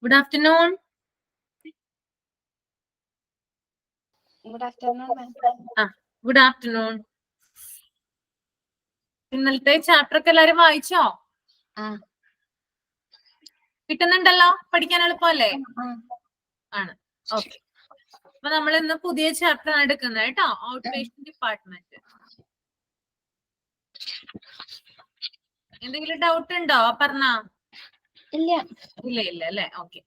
Good afternoon. Good afternoon, ma'am. Good afternoon. ഇന്നലത്തെ chapter ഒക്കെ എല്ലാരും വായിച്ചോ? കിട്ടുന്നുണ്ടല്ലോ, പഠിക്കാൻ എളുപ്പമല്ലേ? ആണ്. ഓക്കെ. അപ്പൊ നമ്മൾ ഇന്ന് പുതിയ ചാപ്റ്റർ ആണ് എടുക്കുന്നത് കേട്ടോ, ഔട്ട് പേഷ്യന്റ് ഡിപ്പാർട്ട്മെന്റ്. എന്തെങ്കിലും ഡൗട്ട് ഉണ്ടോ? പറഞ്ഞ ഇല്ല ഇല്ല അല്ലേ? ഓക്കെ.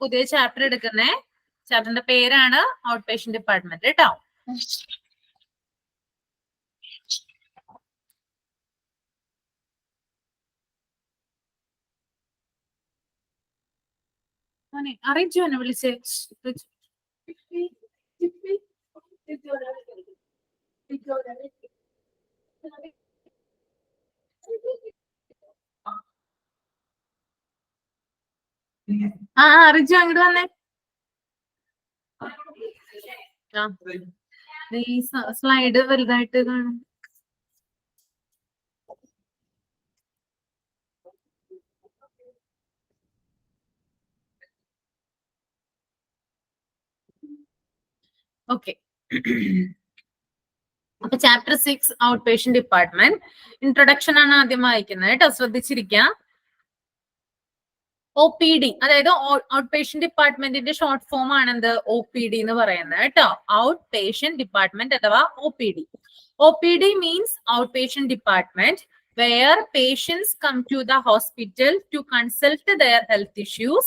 പുതിയ ചാപ്റ്റർ എടുക്കുന്നേ. ചാപ്റ്ററിന്റെ പേരാണ് ഔട്ട് പേഷ്യന്റ് ഡിപ്പാർട്ട്മെന്റ് കേട്ടോ. അറിയിച്ചു എന്നെ വിളിച്ചേ. അറിയിച്ചു അങ്ങോട്ട് വന്നേ. ഈ സ്ലൈഡ് വലുതായിട്ട് കാണും. ഓക്കെ. അപ്പൊ chapter 6 out patient department. Introduction ആണ് ആദ്യം വായിക്കുന്നത് കേട്ടോ, ശ്രദ്ധിച്ചിരിക്കാം. OPD, അതായത് ഔട്ട് പേഷ്യന്റ് ഡിപ്പാർട്ട്മെന്റിന്റെ ഷോർട്ട് ഫോം ആണ് എന്ത്? OPD എന്ന് പറയുന്നത് കേട്ടോ. ഔട്ട് പേഷ്യന്റ് ഡിപ്പാർട്ട്മെന്റ് അഥവാ OPD. OPD means out patient department where patients come to the hospital to consult their health issues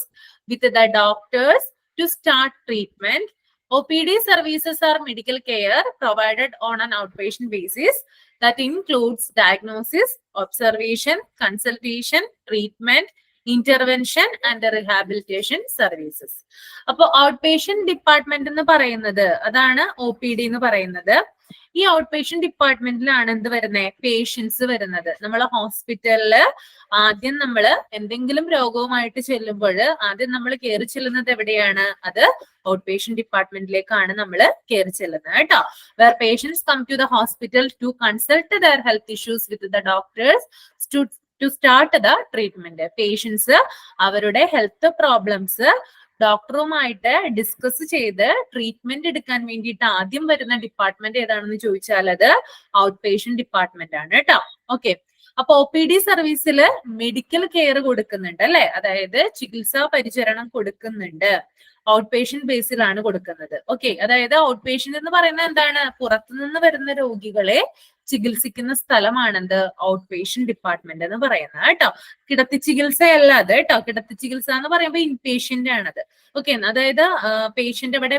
with the doctors to start treatment. OPD services are medical care provided on an outpatient basis that includes diagnosis, observation, consultation, treatment, intervention and rehabilitation services. അപ്പൊ out patient department എന്ന് പറയുന്നത് അതാണ് OPD എന്ന് പറയുന്നത്. ഈ out patient ഡിപ്പാർട്ട്മെന്റിലാണ് എന്ത് വരുന്നത്? Patients വരുന്നത്. നമ്മൾ ഹോസ്പിറ്റലില് ആദ്യം നമ്മൾ എന്തെങ്കിലും രോഗവുമായിട്ട് ചെല്ലുമ്പോൾ ആദ്യം നമ്മൾ കയറി ചെല്ലുന്നത് എവിടെയാണ്? അത് ഔട്ട് പേഷ്യന്റ് ഡിപ്പാർട്ട്മെന്റിലേക്കാണ് നമ്മൾ കയറി ചെല്ലുന്നത് കേട്ടോ. Where patients come to the hospital to consult their health issues with the doctors to start the treatment. Patients അവരുടെ ഹെൽത്ത് പ്രോബ്ലംസ് ഡോക്ടറുമായിട്ട് ഡിസ്കസ് ചെയ്ത് ട്രീറ്റ്മെന്റ് എടുക്കാൻ വേണ്ടിയിട്ട് ആദ്യം വരുന്ന ഡിപ്പാർട്ട്മെന്റ് ഏതാണെന്ന് ചോദിച്ചാൽ അത് ഔട്ട് പേഷ്യന്റ് ഡിപ്പാർട്ട്മെന്റ് ആണ് കേട്ടോ. ഓക്കെ. അപ്പൊ OPD സർവീസിൽ മെഡിക്കൽ കെയർ കൊടുക്കുന്നുണ്ട് അല്ലെ, അതായത് ചികിത്സാ പരിചരണം കൊടുക്കുന്നുണ്ട്. ഔട്ട് പേഷ്യന്റ് ബേസിലാണ് കൊടുക്കുന്നത്. ഓക്കെ. അതായത് ഔട്ട് പേഷ്യന്റ് എന്ന് പറയുന്നത് എന്താണ്? പുറത്തുനിന്ന് വരുന്ന രോഗികളെ ചികിത്സിക്കുന്ന സ്ഥലമാണെന്ത്? ഔട്ട് പേഷ്യന്റ് ഡിപ്പാർട്ട്മെന്റ് എന്ന് പറയുന്നത് കേട്ടോ. കിടത്തി ചികിത്സയല്ല അത് കേട്ടോ. കിടത്തി ചികിത്സ എന്ന് പറയുമ്പോൾ ഇൻപേഷ്യന്റ് ആണത്. ഓക്കെ. അതായത് പേഷ്യന്റ് ഇവിടെ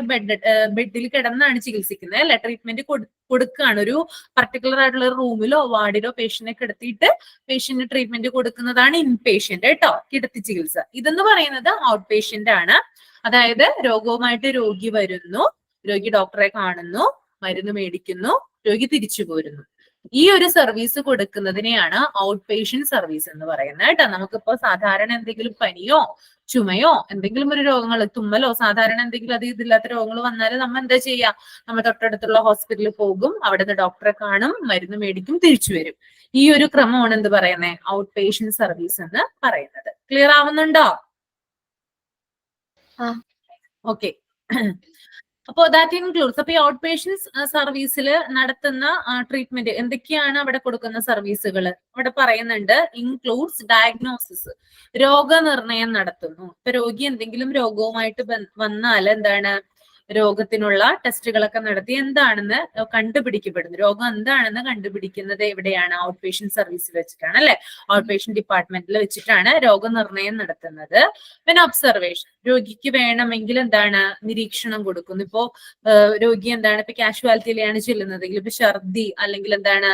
ബെഡിൽ കിടന്നാണ് ചികിത്സിക്കുന്നത് അല്ലെ, ട്രീറ്റ്മെന്റ് കൊടുക്കുകയാണ്. ഒരു പർട്ടിക്കുലർ ആയിട്ടുള്ള റൂമിലോ വാർഡിലോ പേഷ്യന്റിനെ കിടത്തിയിട്ട് പേഷ്യന്റ് ട്രീറ്റ്മെന്റ് കൊടുക്കുന്നതാണ് ഇൻപേഷ്യന്റ് കേട്ടോ, കിടത്തി ചികിത്സ. ഇതെന്ന് പറയുന്നത് ഔട്ട് പേഷ്യന്റ് ആണ്. അതായത് രോഗവുമായിട്ട് രോഗി വരുന്നു, രോഗി ഡോക്ടറെ കാണുന്നു, മരുന്ന് മേടിക്കുന്നു, രോഗി തിരിച്ചു പോരുന്നു. ഈ ഒരു സർവീസ് കൊടുക്കുന്നതിനെയാണ് ഔട്ട് പേഷ്യന്റ് സർവീസ് എന്ന് പറയുന്നത് കേട്ടോ. നമുക്കിപ്പോ സാധാരണ എന്തെങ്കിലും പനിയോ ചുമയോ എന്തെങ്കിലും ഒരു രോഗങ്ങൾ, തുമ്മലോ, സാധാരണ എന്തെങ്കിലും അത് ഇതില്ലാത്ത രോഗങ്ങൾ വന്നാൽ നമ്മൾ എന്താ ചെയ്യാ? നമ്മൾ തൊട്ടടുത്തുള്ള ഹോസ്പിറ്റലിൽ പോകും, അവിടുന്ന് ഡോക്ടറെ കാണും, മരുന്ന് മേടിക്കും, തിരിച്ചു വരും. ഈ ഒരു ക്രമമാണ് എന്ത് പറയുന്നത്? ഔട്ട് പേഷ്യന്റ് സർവീസ് എന്ന് പറയുന്നത്. ക്ലിയർ ആവുന്നുണ്ടോ? ഓക്കെ. അപ്പോ ദാറ്റ് ഇൻക്ലൂഡ്സ്. അപ്പൊ ഈ ഔട്ട് പേഷ്യന്റ് സർവീസിൽ നടത്തുന്ന ട്രീറ്റ്മെന്റ് എന്തൊക്കെയാണ് അവിടെ കൊടുക്കുന്ന സർവീസുകൾ? അവിടെ പറയുന്നുണ്ട് ഇൻക്ലൂഡ്സ് ഡയഗ്നോസിസ്, രോഗനിർണയം നടത്തുന്നു. ഇപ്പൊ രോഗി എന്തെങ്കിലും രോഗവുമായിട്ട് വന്നാൽ എന്താണ്? രോഗത്തിനുള്ള ടെസ്റ്റുകളൊക്കെ നടത്തി എന്താണെന്ന് കണ്ടുപിടിക്കപ്പെടുന്നു. രോഗം എന്താണെന്ന് കണ്ടുപിടിക്കുന്നത് എവിടെയാണ്? ഔട്ട് പേഷ്യന്റ് സർവീസിൽ വെച്ചിട്ടാണ് അല്ലെ, ഔട്ട് പേഷ്യന്റ് ഡിപ്പാർട്ട്മെന്റിൽ വെച്ചിട്ടാണ് രോഗനിർണയം നടത്തുന്നത്. പിന്നെ ഒബ്സർവേഷൻ, രോഗിക്ക് വേണമെങ്കിൽ എന്താണ്? നിരീക്ഷണം കൊടുക്കുന്നു. ഇപ്പോ രോഗി എന്താണ് ഇപ്പൊ കാഷ്വാലിറ്റിയിലാണ് ചെല്ലുന്നതെങ്കിൽ ഇപ്പൊ ഛർദി അല്ലെങ്കിൽ എന്താണ്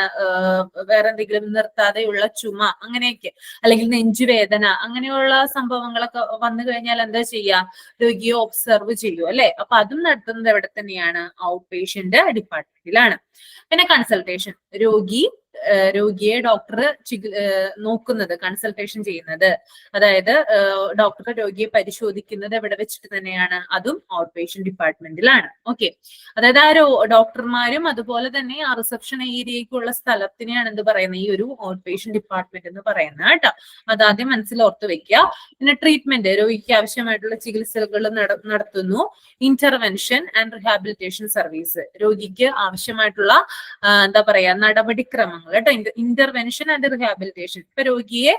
വേറെ എന്തെങ്കിലും നിർത്താതെയുള്ള ചുമ അങ്ങനെയൊക്കെ, അല്ലെങ്കിൽ നെഞ്ചുവേദന അങ്ങനെയുള്ള സംഭവങ്ങളൊക്കെ വന്നു കഴിഞ്ഞാൽ എന്താ ചെയ്യാ? രോഗിയെ ഒബ്സർവ് ചെയ്യൂ അല്ലെ. അപ്പൊ അതും നടത്തുന്നത് എവിടെ തന്നെയാണ്? ഔട്ട് പേഷ്യന്റ് ഡിപ്പാർട്ട്മെന്റിലാണ്. പിന്നെ കൺസൾട്ടേഷൻ, രോഗിയെ ഡോക്ടർ നോക്കുന്നത്, കൺസൾട്ടേഷൻ ചെയ്യുന്നത്, അതായത് ഡോക്ടർ രോഗിയെ പരിശോധിക്കുന്നത് എവിടെ വെച്ചിട്ട് തന്നെയാണ്, അതും ഔട്ട് പേഷ്യന്റ് ഡിപ്പാർട്ട്മെന്റിലാണ്. ഓക്കെ, അതായത് ആ ഡോക്ടർമാരും അതുപോലെ തന്നെ ആ റിസപ്ഷൻ ഏരിയയ്ക്കുള്ള സ്ഥലത്തിനെയാണ് എന്ത് പറയുന്നത്, ഈ ഒരു ഔട്ട് പേഷ്യന്റ് ഡിപ്പാർട്ട്മെന്റ് എന്ന് പറയുന്നത് കേട്ടോ. അതാദ്യം മനസ്സിൽ ഓർത്ത് വെക്കുക. പിന്നെ ട്രീറ്റ്മെന്റ്, രോഗിക്ക് ആവശ്യമായിട്ടുള്ള ചികിത്സകൾ നടത്തുന്നു. ഇന്റർവെൻഷൻ ആൻഡ് റിഹാബിലിറ്റേഷൻ സർവീസ്, രോഗിക്ക് ആവശ്യമായിട്ടുള്ള എന്താ പറയാ നടപടിക്രമങ്ങൾ കേട്ടോ. ഇന്റർവെൻഷൻ ആൻഡ് റിഹാബിലിറ്റേഷൻ, ഇപ്പൊ രോഗിയെ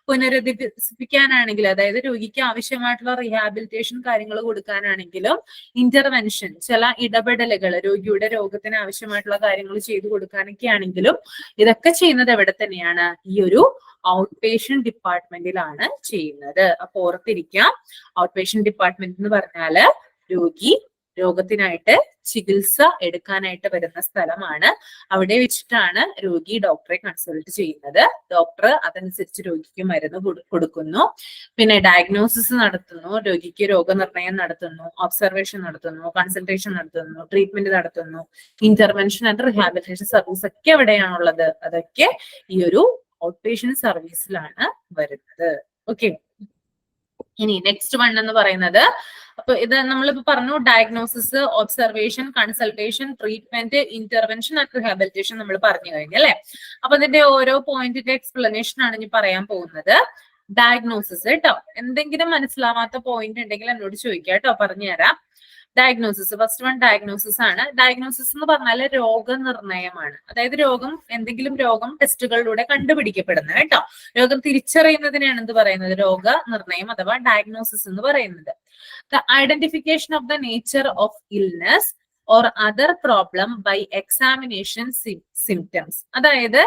പുനരധിവസിപ്പിക്കാനാണെങ്കിൽ, അതായത് രോഗിക്ക് ആവശ്യമായിട്ടുള്ള റിഹാബിലിറ്റേഷൻ കാര്യങ്ങൾ കൊടുക്കാനാണെങ്കിലും, ഇന്റർവെൻഷൻ ചില ഇടപെടലുകൾ രോഗിയുടെ രോഗത്തിന് ആവശ്യമായിട്ടുള്ള കാര്യങ്ങൾ ചെയ്തു കൊടുക്കാനൊക്കെ ആണെങ്കിലും ഇതൊക്കെ ചെയ്യുന്നത് എവിടെ തന്നെയാണ്, ഈ ഒരു ഔട്ട് പേഷ്യന്റ് ഡിപ്പാർട്ട്മെന്റിലാണ് ചെയ്യുന്നത്. അപ്പൊ ഓർത്തിരിക്കാം, ഔട്ട് പേഷ്യന്റ് ഡിപ്പാർട്ട്മെന്റ് എന്ന് പറഞ്ഞാല് രോഗത്തിനായിട്ട് ചികിത്സ എടുക്കാനായിട്ട് വരുന്ന സ്ഥലമാണ്. അവിടെ വെച്ചിട്ടാണ് രോഗി ഡോക്ടറെ കൺസൾട്ട് ചെയ്യുന്നത്. ഡോക്ടർ അതനുസരിച്ച് രോഗിക്ക് മരുന്ന് കൊടുക്കുന്നു. പിന്നെ ഡയഗ്നോസിസ് നടത്തുന്നു, രോഗിക്ക് രോഗനിർണയം നടത്തുന്നു, ഒബ്സർവേഷൻ നടത്തുന്നു, കൺസൾട്ടേഷൻ നടത്തുന്നു, ട്രീറ്റ്മെന്റ് നടത്തുന്നു, ഇന്റർവെൻഷൻ ആൻഡ് റിഹാബിലിറ്റേഷൻ സർവീസ് ഒക്കെ എവിടെയാണുള്ളത്, അതൊക്കെ ഈ ഒരു ഔട്ട് പേഷ്യന്റ് സർവീസിലാണ് വരുന്നത്. ഓക്കെ, ഇനി നെക്സ്റ്റ് വൺ എന്ന് പറയുന്നത്, അപ്പൊ ഇത് നമ്മളിപ്പോ പറഞ്ഞു, diagnosis, observation, consultation, treatment, intervention and rehabilitation നമ്മൾ പറഞ്ഞു കഴിഞ്ഞു അല്ലെ. അപ്പൊ ഇതിന്റെ ഓരോ പോയിന്റിന്റെ എക്സ്പ്ലനേഷൻ ആണ് ഇനി പറയാൻ പോകുന്നത്. ഡയഗ്നോസിസ് കേട്ടോ, എന്തെങ്കിലും മനസ്സിലാവാത്ത പോയിന്റ് ഉണ്ടെങ്കിൽ എന്നോട് ചോദിക്കാം കേട്ടോ, പറഞ്ഞുതരാം. ഡയഗ്നോസിസ്, ഫസ്റ്റ് വൺ ഡയഗ്നോസിസ് ആണ്. ഡയഗ്നോസിസ് എന്ന് പറഞ്ഞാൽ രോഗനിർണയമാണ്. അതായത് എന്തെങ്കിലും രോഗം ടെസ്റ്റുകളിലൂടെ കണ്ടുപിടിക്കപ്പെടുന്നത് കേട്ടോ. രോഗം തിരിച്ചറിയുന്നതിനാണ് എന്ത് പറയുന്നത്, രോഗനിർണയം അഥവാ ഡയഗ്നോസിസ് എന്ന് പറയുന്നത്. The identification of the nature of illness or other problem by examination symptoms, അതായത്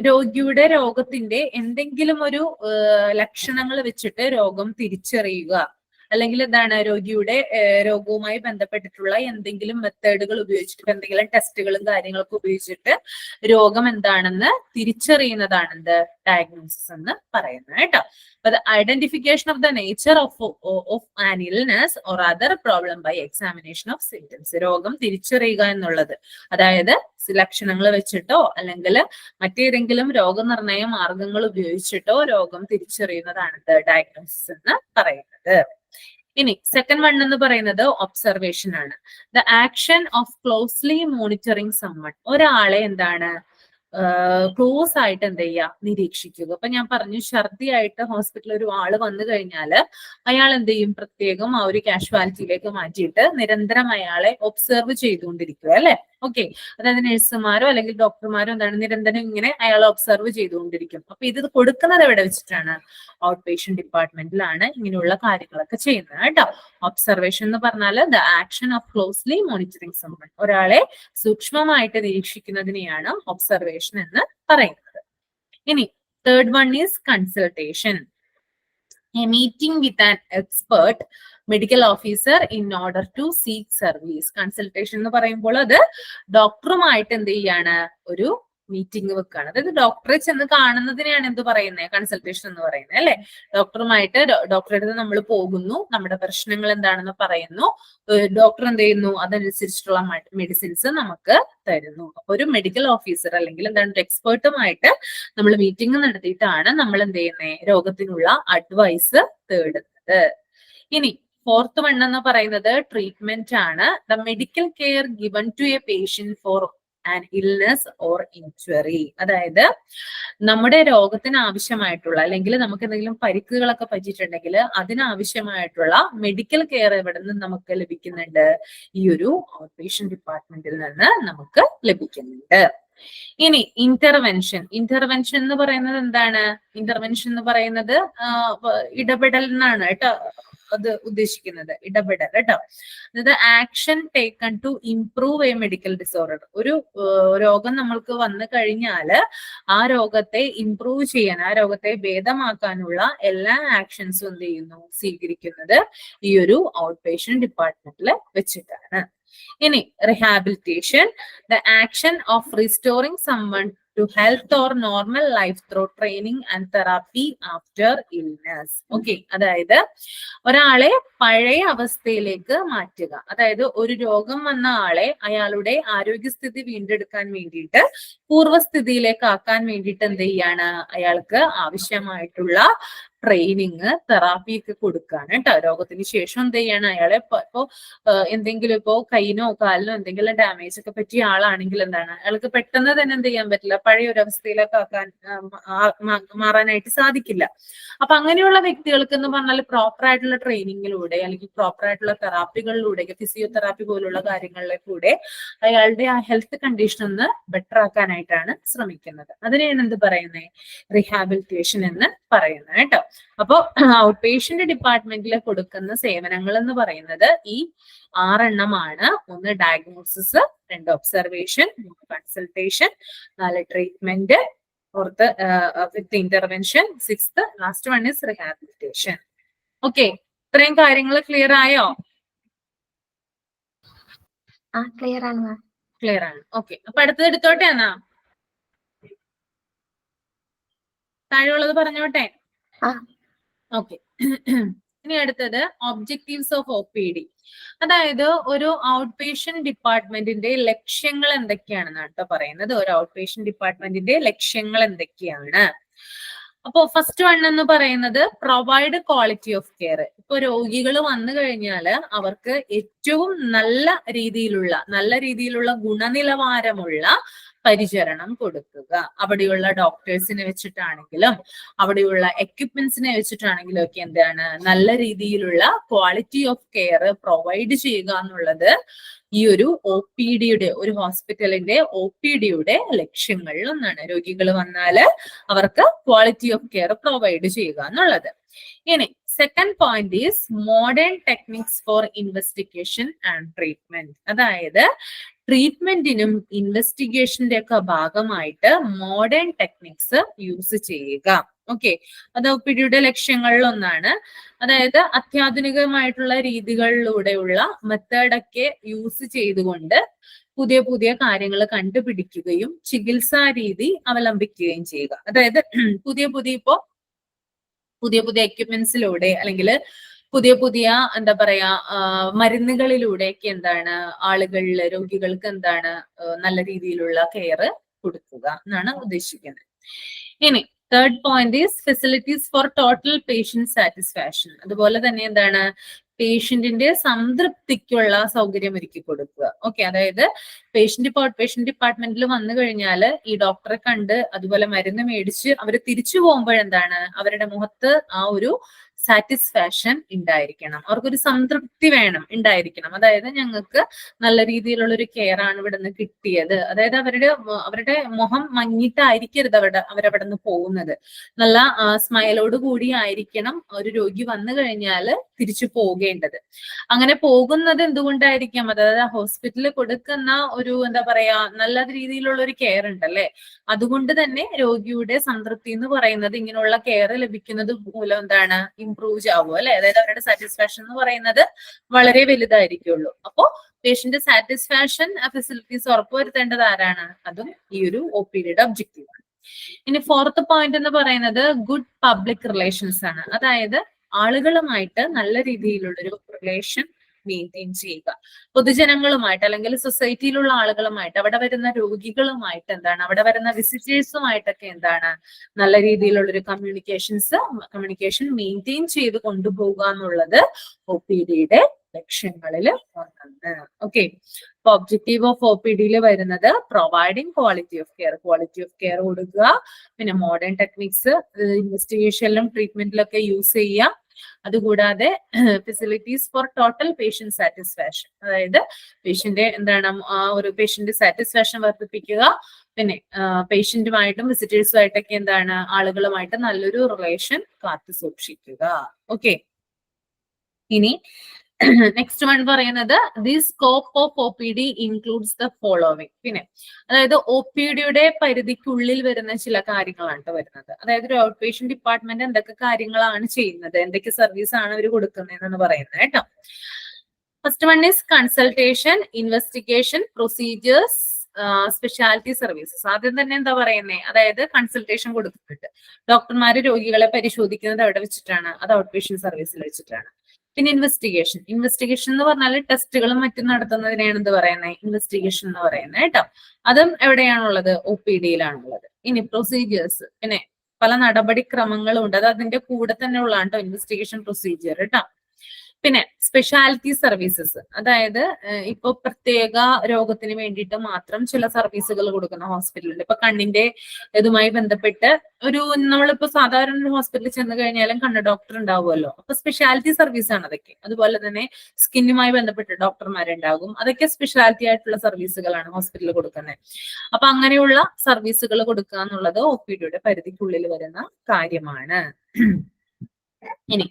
രോഗിയുടെ രോഗത്തിന്റെ എന്തെങ്കിലും ഒരു ലക്ഷണങ്ങൾ വെച്ചിട്ട് രോഗം തിരിച്ചറിയുക, അല്ലെങ്കിൽ എന്താണ് രോഗിയുടെ രോഗവുമായി ബന്ധപ്പെട്ടിട്ടുള്ള എന്തെങ്കിലും മെത്തേഡുകൾ ഉപയോഗിച്ചിട്ട്, എന്തെങ്കിലും ടെസ്റ്റുകളും കാര്യങ്ങളൊക്കെ ഉപയോഗിച്ചിട്ട് രോഗം എന്താണെന്ന് തിരിച്ചറിയുന്നതാണ് എന്ത്, ഡയഗ്നോസിസ് എന്ന് പറയുന്നത് കേട്ടോ. അപ്പൊ identification of the nature of an illness or other problem by examination of symptoms, രോഗം തിരിച്ചറിയുക എന്നുള്ളത്, അതായത് ലക്ഷണങ്ങൾ വെച്ചിട്ടോ അല്ലെങ്കിൽ മറ്റേതെങ്കിലും രോഗനിർണയ മാർഗങ്ങൾ ഉപയോഗിച്ചിട്ടോ രോഗം തിരിച്ചറിയുന്നതാണ് ഡയഗ്നോസിസ് എന്ന് പറയുന്നത്. ഇനി സെക്കൻഡ് വൺ എന്ന് പറയുന്നത് ഒബ്സർവേഷൻ ആണ്. The action of closely monitoring someone, ഒരാളെ എന്താണ് ക്ലോസ് ആയിട്ട് എന്ത് ചെയ്യുക, നിരീക്ഷിക്കുക. അപ്പൊ ഞാൻ പറഞ്ഞു, ഛർദിയായിട്ട് ഹോസ്പിറ്റലിൽ ഒരു ആള് വന്നു കഴിഞ്ഞാല് അയാൾ എന്ത് ചെയ്യും, പ്രത്യേകം ആ ഒരു കാഷ്വാലിറ്റിയിലേക്ക് മാറ്റിയിട്ട് നിരന്തരം അയാളെ ഒബ്സർവ് ചെയ്തുകൊണ്ടിരിക്കുക അല്ലെ. ഓക്കെ, അതായത് നഴ്സുമാരോ അല്ലെങ്കിൽ ഡോക്ടർമാരോ എന്താണ് നിരന്തരം ഇങ്ങനെ അയാളെ ഒബ്സർവ് ചെയ്തുകൊണ്ടിരിക്കും. അപ്പൊ ഇത് കൊടുക്കുന്നത് എവിടെ വെച്ചിട്ടാണ്, ഔട്ട് പേഷ്യന്റ് ഡിപ്പാർട്ട്മെന്റിലാണ് ഇങ്ങനെയുള്ള കാര്യങ്ങളൊക്കെ ചെയ്യുന്നത് കേട്ടോ. ഒബ്സർവേഷൻ എന്ന് പറഞ്ഞാൽ the action of closely monitoring someone, ഒരാളെ സൂക്ഷ്മമായിട്ട് നിരീക്ഷിക്കുന്നതിനെയാണ് ഒബ്സർവേഷൻ എന്ന് പറയുന്നത്. ഇനി third one is consultation, a meeting with an expert medical officer in order to seek service. Consultation എന്ന് പറയുമ്പോൾ അത് ഡോക്ടറുമായിട്ട് എന്ത് ചെയ്യാണ്, ഒരു മീറ്റിംഗ് വെക്കുകയാണ്. അതായത് ഡോക്ടറെ ചെന്ന് കാണുന്നതിനെയാണ് എന്ത് പറയുന്നത്, കൺസൾട്ടേഷൻ എന്ന് പറയുന്നത് അല്ലെ. ഡോക്ടറുമായിട്ട് ഡോക്ടറുടെ അടുത്ത് നമ്മൾ പോകുന്നു, നമ്മുടെ പ്രശ്നങ്ങൾ എന്താണെന്ന് പറയുന്നു, ഡോക്ടർ എന്ത് ചെയ്യുന്നു, അതനുസരിച്ചിട്ടുള്ള മെഡിസിൻസ് നമുക്ക് തരുന്നു. അപ്പൊ ഒരു മെഡിക്കൽ ഓഫീസർ അല്ലെങ്കിൽ എന്താണ് ഒരു എക്സ്പേർട്ടുമായിട്ട് നമ്മൾ മീറ്റിംഗ് നടത്തിയിട്ടാണ് നമ്മൾ എന്ത് ചെയ്യുന്നത്, രോഗത്തിനുള്ള അഡ്വൈസ് തേടുന്നത്. ഇനി ഫോർത്ത് വൺ എന്ന് പറയുന്നത് ട്രീറ്റ്മെന്റ് ആണ്. The medical care given to a patient for an illness or injury, അതായത് നമ്മുടെ രോഗത്തിന് ആവശ്യമായിട്ടുള്ള അല്ലെങ്കിൽ നമുക്ക് എന്തെങ്കിലും പരിക്കുകളൊക്കെ പറ്റിയിട്ടുണ്ടെങ്കിൽ അതിനാവശ്യമായിട്ടുള്ള മെഡിക്കൽ കെയർ എവിടെ നിന്ന് നമുക്ക് ലഭിക്കുന്നുണ്ട്, ഈ ഒരു ഔട്ട് പേഷ്യന്റ് ഡിപ്പാർട്ട്മെന്റിൽ നിന്ന് നമുക്ക് ലഭിക്കുന്നുണ്ട്. ഇനി ഇന്റർവെൻഷൻ എന്ന് പറയുന്നത് എന്താണ്, ഇന്റർവെൻഷൻ എന്ന് പറയുന്നത് ഇടപെടൽ എന്നാണ് കേട്ടോ അത് ഉദ്ദേശിക്കുന്നത്, ഇടപെടൽ കേട്ടോ. അതായത് action taken to improve a medical disorder, ഒരു രോഗം നമ്മൾക്ക് വന്നു കഴിഞ്ഞാല് ആ രോഗത്തെ ഇംപ്രൂവ് ചെയ്യാൻ, ആ രോഗത്തെ ഭേദമാക്കാനുള്ള എല്ലാ ആക്ഷൻസും എന്ത് ചെയ്യുന്നു, സ്വീകരിക്കുന്നത് ഈ ഒരു ഔട്ട് പേഷ്യന്റ് ഡിപ്പാർട്ട്മെന്റിൽ വെച്ചിട്ടാണ്. ഇനി rehabilitation, the action of restoring someone to health or normal life through training and therapy after illness. Okay, അതായത് ഒരാളെ പഴയ അവസ്ഥയിലേക്ക് മാറ്റുക. അതായത് ഒരു രോഗം വന്ന ആളെ അയാളുടെ ആരോഗ്യസ്ഥിതി വീണ്ടെടുക്കാൻ വേണ്ടിയിട്ട് പൂർവ്വസ്ഥിതിയിലേക്ക് ആക്കാൻ വേണ്ടിയിട്ട് എന്ത് ചെയ്യാണ്, അയാൾക്ക് ആവശ്യമായിട്ടുള്ള ട്രെയിനിങ്, തെറാപ്പി ഒക്കെ കൊടുക്കുകയാണ് കേട്ടോ. രോഗത്തിന് ശേഷം എന്ത് ചെയ്യാണ്, അയാളെ ഇപ്പോ എന്തെങ്കിലും ഇപ്പോ കൈയിനോ കാലിനോ എന്തെങ്കിലും ഡാമേജ് ഒക്കെ പറ്റിയ ആളാണെങ്കിൽ എന്താണ്, അയാൾക്ക് പെട്ടെന്ന് തന്നെ എന്ത് ചെയ്യാൻ പറ്റില്ല, പഴയ ഒരു അവസ്ഥയിലേക്ക് ആക്കാൻ മാറാനായിട്ട് സാധിക്കില്ല. അപ്പൊ അങ്ങനെയുള്ള വ്യക്തികൾക്ക് എന്ന് പറഞ്ഞാൽ പ്രോപ്പർ ആയിട്ടുള്ള ട്രെയിനിങ്ങിലൂടെ അല്ലെങ്കിൽ പ്രോപ്പർ ആയിട്ടുള്ള തെറാപ്പികളിലൂടെ, ഫിസിയോതെറാപ്പി പോലുള്ള കാര്യങ്ങളിലെ കൂടെ അയാളുടെ ആ ഹെൽത്ത് കണ്ടീഷൻ ഒന്ന് ബെറ്റർ ആക്കാനായിട്ടാണ് ശ്രമിക്കുന്നത്. അതിനെയാണ് എന്ത് പറയുന്നത്, റീഹാബിലിറ്റേഷൻ എന്ന് പറയുന്നത് കേട്ടോ. അപ്പോ ഔട്ട് പേഷ്യന്റ് ഡിപ്പാർട്ട്മെന്റിൽ കൊടുക്കുന്ന സേവനങ്ങൾ എന്ന് പറയുന്നത് ഈ 6 എണ്ണമാണ്. 1 diagnosis, 2 observation, 3 consultation, 4 treatment, 4th intervention, 6th last one is rehabilitation. Okay, ഇത്രയും കാര്യങ്ങൾ ക്ലിയർ ആയോ? ക്ലിയർ ആണ് മാം. ക്ലിയർ ആണ്. ഓക്കെ, അപ്പൊ അടുത്തത് എടുത്തോട്ടെ എന്നാ, താഴെയുള്ളത് പറഞ്ഞോട്ടെ. ഓക്കെ, ഇനി അടുത്തത് ഒബ്ജക്റ്റീവ്സ് ഓഫ് OPD. അതായത് ഒരു ഔട്ട് പേഷ്യന്റ് ഡിപ്പാർട്ട്മെന്റിന്റെ ലക്ഷ്യങ്ങൾ എന്തൊക്കെയാണെന്നാണ് കേട്ടോ പറയുന്നത്. ഒരു ഔട്ട് പേഷ്യന്റ് ഡിപ്പാർട്ട്മെന്റിന്റെ ലക്ഷ്യങ്ങൾ എന്തൊക്കെയാണ്? അപ്പോ ഫസ്റ്റ് വൺ എന്ന് പറയുന്നത് പ്രൊവൈഡ് ക്വാളിറ്റി ഓഫ് കെയർ. ഇപ്പൊ രോഗികൾ വന്നു കഴിഞ്ഞാൽ അവർക്ക് ഏറ്റവും നല്ല രീതിയിലുള്ള ഗുണനിലവാരമുള്ള പരിചരണം കൊടുക്കുക. അവിടെയുള്ള ഡോക്ടേഴ്സിനെ വെച്ചിട്ടാണെങ്കിലും അവിടെയുള്ള എക്യുപ്മെന്റ്സിനെ വെച്ചിട്ടാണെങ്കിലും ഒക്കെ എന്താണ്, നല്ല രീതിയിലുള്ള ക്വാളിറ്റി ഓഫ് കെയർ പ്രൊവൈഡ് ചെയ്യുക എന്നുള്ളത് ഈ ഒരു OPDയുടെ, ഒരു ഹോസ്പിറ്റലിന്റെ OPDയുടെ ലക്ഷ്യങ്ങളിൽ ഒന്നാണ്. രോഗികൾ വന്നാല് അവർക്ക് ക്വാളിറ്റി ഓഫ് കെയർ പ്രൊവൈഡ് ചെയ്യുക എന്നുള്ളത്. ഇനി second point is modern techniques for investigation and treatment. അതായത് ട്രീറ്റ്മെന്റിനും ഇൻവെസ്റ്റിഗേഷന്റെ ഒക്കെ ഭാഗമായിട്ട് മോഡേൺ ടെക്നിക്സ് യൂസ് ചെയ്യുക. ഓക്കെ, അത് OPDയുടെ ലക്ഷ്യങ്ങളിൽ ഒന്നാണ്. അതായത് അത്യാധുനികമായിട്ടുള്ള രീതികളിലൂടെയുള്ള മെത്തേഡൊക്കെ യൂസ് ചെയ്തുകൊണ്ട് പുതിയ പുതിയ കാര്യങ്ങൾ കണ്ടുപിടിക്കുകയും ചികിത്സാ രീതി അവലംബിക്കുകയും ചെയ്യുക. അതായത് പുതിയ പുതിയ എക്യുപ്മെന്റ്സിലൂടെ അല്ലെങ്കിൽ പുതിയ എന്താ പറയാ മരുന്നുകളിലൂടെയൊക്കെ എന്താണ് രോഗികൾക്ക് എന്താണ് നല്ല രീതിയിലുള്ള കെയർ കൊടുക്കുക എന്നാണ് ഉദ്ദേശിക്കുന്നത്. ഇനി third point is facilities for total patient satisfaction. അതുപോലെ തന്നെ എന്താണ്, പേഷ്യന്റിന്റെ സംതൃപ്തിക്കുള്ള സൗകര്യം ഒരുക്കി കൊടുക്കുക. ഓക്കെ, അതായത് പേഷ്യന്റ് ഡിപ്പാർട്ട്മെന്റിൽ വന്നു കഴിഞ്ഞാൽ ഈ ഡോക്ടറെ കണ്ട് അതുപോലെ മരുന്ന് മേടിച്ച് അവർ തിരിച്ചു പോകുമ്പോഴെന്താണ്, അവരുടെ മുഖത്ത് ആ ഒരു സാറ്റിസ്ഫാക്ഷൻ ഉണ്ടായിരിക്കണം, അവർക്കൊരു സംതൃപ്തി ഉണ്ടായിരിക്കണം. അതായത് ഞങ്ങൾക്ക് നല്ല രീതിയിലുള്ള ഒരു കെയർ ആണ് ഇവിടെ നിന്ന് കിട്ടിയത്. അതായത് അവരുടെ മുഖം മങ്ങിയിട്ടായിരിക്കരുത് അവരവിടെ നിന്ന് പോകുന്നത്. നല്ല സ്മൈലോട് കൂടി ആയിരിക്കണം ഒരു രോഗി വന്നു കഴിഞ്ഞാൽ തിരിച്ചു പോകേണ്ടത്. അങ്ങനെ പോകുന്നത് എന്തുകൊണ്ടായിരിക്കാം, അതായത് ഹോസ്പിറ്റലിൽ കൊടുക്കുന്ന ഒരു എന്താ പറയാ നല്ല രീതിയിലുള്ള ഒരു കെയർ ഉണ്ടല്ലേ, അതുകൊണ്ട് തന്നെ രോഗിയുടെ സംതൃപ്തി എന്ന് പറയുന്നത് ഇങ്ങനെയുള്ള കെയർ ലഭിക്കുന്നത് മൂലം എന്താണ്, ഇംപ്രൂവ് ആവുക അല്ലെ. അതായത് അവരുടെ സാറ്റിസ്ഫാക്ഷൻ എന്ന് പറയുന്നത് വളരെ വലുതായിരിക്കുള്ളൂ. അപ്പോ പേഷ്യന്റ് സാറ്റിസ്ഫാക്ഷൻ ഫെസിലിറ്റീസ് ഉറപ്പുവരുത്തേണ്ടത് ആരാണ്, അതും ഈ ഒരു OPDയുടെ ഒബ്ജക്റ്റീവ് ആണ്. ഇനി ഫോർത്ത് പോയിന്റ് എന്ന് പറയുന്നത് ഗുഡ് പബ്ലിക് റിലേഷൻസ് ആണ്. അതായത് ആളുകളുമായിട്ട് നല്ല രീതിയിലുള്ളൊരു റിലേഷൻ മെയിൻറ്റെയിൻ ചെയ്യുക. പൊതുജനങ്ങളുമായിട്ട് അല്ലെങ്കിൽ സൊസൈറ്റിയിലുള്ള ആളുകളുമായിട്ട്, അവിടെ വരുന്ന രോഗികളുമായിട്ട് എന്താണ്, അവിടെ വരുന്ന വിസിറ്റേഴ്സുമായിട്ടൊക്കെ എന്താണ് നല്ല രീതിയിലുള്ളൊരു കമ്മ്യൂണിക്കേഷൻ മെയിൻറ്റെയിൻ ചെയ്ത് കൊണ്ടുപോകുക എന്നുള്ളത് OPDയുടെ ലക്ഷ്യങ്ങളിൽ ഒന്നാണ്. ഓക്കെ, അപ്പൊ ഒബ്ജക്റ്റീവ് ഓഫ് OPDയിൽ വരുന്നത് പ്രൊവൈഡിങ് ക്വാളിറ്റി ഓഫ് കെയർ കൊടുക്കുക, പിന്നെ മോഡേൺ ടെക്നിക്സ് ഇൻവെസ്റ്റിഗേഷനിലും ട്രീറ്റ്മെന്റിലൊക്കെ യൂസ് ചെയ്യുക. അതുകൂടാതെ facilities for total patient satisfaction, അതായത് പേഷ്യന്റ് എന്താണ് ആ ഒരു പേഷ്യന്റ് സാറ്റിസ്ഫാക്ഷൻ വർദ്ധിപ്പിക്കുക. പിന്നെ പേഷ്യന്റുമായിട്ടും വിസിറ്റേഴ്സുമായിട്ടൊക്കെ എന്താണ് ആളുകളുമായിട്ട് നല്ലൊരു റിലേഷൻ കാത്തു സൂക്ഷിക്കുക. ഓക്കെ, ഇനി നെക്സ്റ്റ് വൺ പറയുന്നത് the scope of OPD includes the following. പിന്നെ അതായത് OPDയുടെ പരിധിക്കുള്ളിൽ വരുന്ന ചില കാര്യങ്ങളാണ് വരുന്നത്. അതായത് ഒരു ഔട്ട് പേഷ്യന്റ് ഡിപ്പാർട്ട്മെന്റ് എന്തൊക്കെ കാര്യങ്ങളാണ് ചെയ്യുന്നത്, എന്തൊക്കെ സർവീസ് ആണ് അവർ കൊടുക്കുന്നതെന്ന് പറയുന്നത് കേട്ടോ. First one is consultation, investigation, procedures, speciality services. ആദ്യം തന്നെ എന്താ പറയുന്നേ, അതായത് കൺസൾട്ടേഷൻ കൊടുക്കുന്നുണ്ട്. ഡോക്ടർമാര് രോഗികളെ പരിശോധിക്കുന്നത് എവിടെ വെച്ചിട്ടാണ്? അത് ഔട്ട് പേഷ്യന്റ് സർവീസിൽ വെച്ചിട്ടാണ്. പിന്നെ ഇൻവെസ്റ്റിഗേഷൻ. ഇൻവെസ്റ്റിഗേഷൻ എന്ന് പറഞ്ഞാൽ ടെസ്റ്റുകളും മറ്റും നടത്തുന്നതിനെയാണ് എന്ത് പറയുന്നത്? ഇൻവെസ്റ്റിഗേഷൻ എന്ന് പറയുന്നത് കേട്ടോ. അതും എവിടെയാണുള്ളത്? OPD-യിലാണുള്ളത്. ഇനി പ്രൊസീജിയേഴ്സ്, പിന്നെ പല നടപടിക്രമങ്ങളും ഉണ്ട്. അത് അതിന്റെ കൂടെ തന്നെ ഉള്ളതാണ് കേട്ടോ ഇൻവെസ്റ്റിഗേഷൻ പ്രൊസീജിയർ കേട്ടോ. പിന്നെ സ്പെഷ്യാലിറ്റി സർവീസസ്, അതായത് ഇപ്പൊ പ്രത്യേക രോഗത്തിന് വേണ്ടിയിട്ട് മാത്രം ചില സർവീസുകൾ കൊടുക്കുന്ന ഹോസ്പിറ്റലുണ്ട്. ഇപ്പൊ കണ്ണിന്റെ ഇതുമായി ബന്ധപ്പെട്ട് നമ്മളിപ്പോ സാധാരണ ഒരു ഹോസ്പിറ്റലിൽ ചെന്ന് കഴിഞ്ഞാലും കണ്ണ് ഡോക്ടർ ഉണ്ടാവുമല്ലോ. അപ്പൊ സ്പെഷ്യാലിറ്റി സർവീസ് ആണ് അതൊക്കെ. അതുപോലെ തന്നെ സ്കിന്നുമായി ബന്ധപ്പെട്ട് ഡോക്ടർമാരുണ്ടാകും. അതൊക്കെ സ്പെഷ്യാലിറ്റി ആയിട്ടുള്ള സർവീസുകളാണ് ഹോസ്പിറ്റലിൽ കൊടുക്കുന്നത്. അപ്പൊ അങ്ങനെയുള്ള സർവീസുകൾ കൊടുക്കുക എന്നുള്ളത് OPD-യുടെ പരിധിക്കുള്ളിൽ വരുന്ന കാര്യമാണ്. ഇനി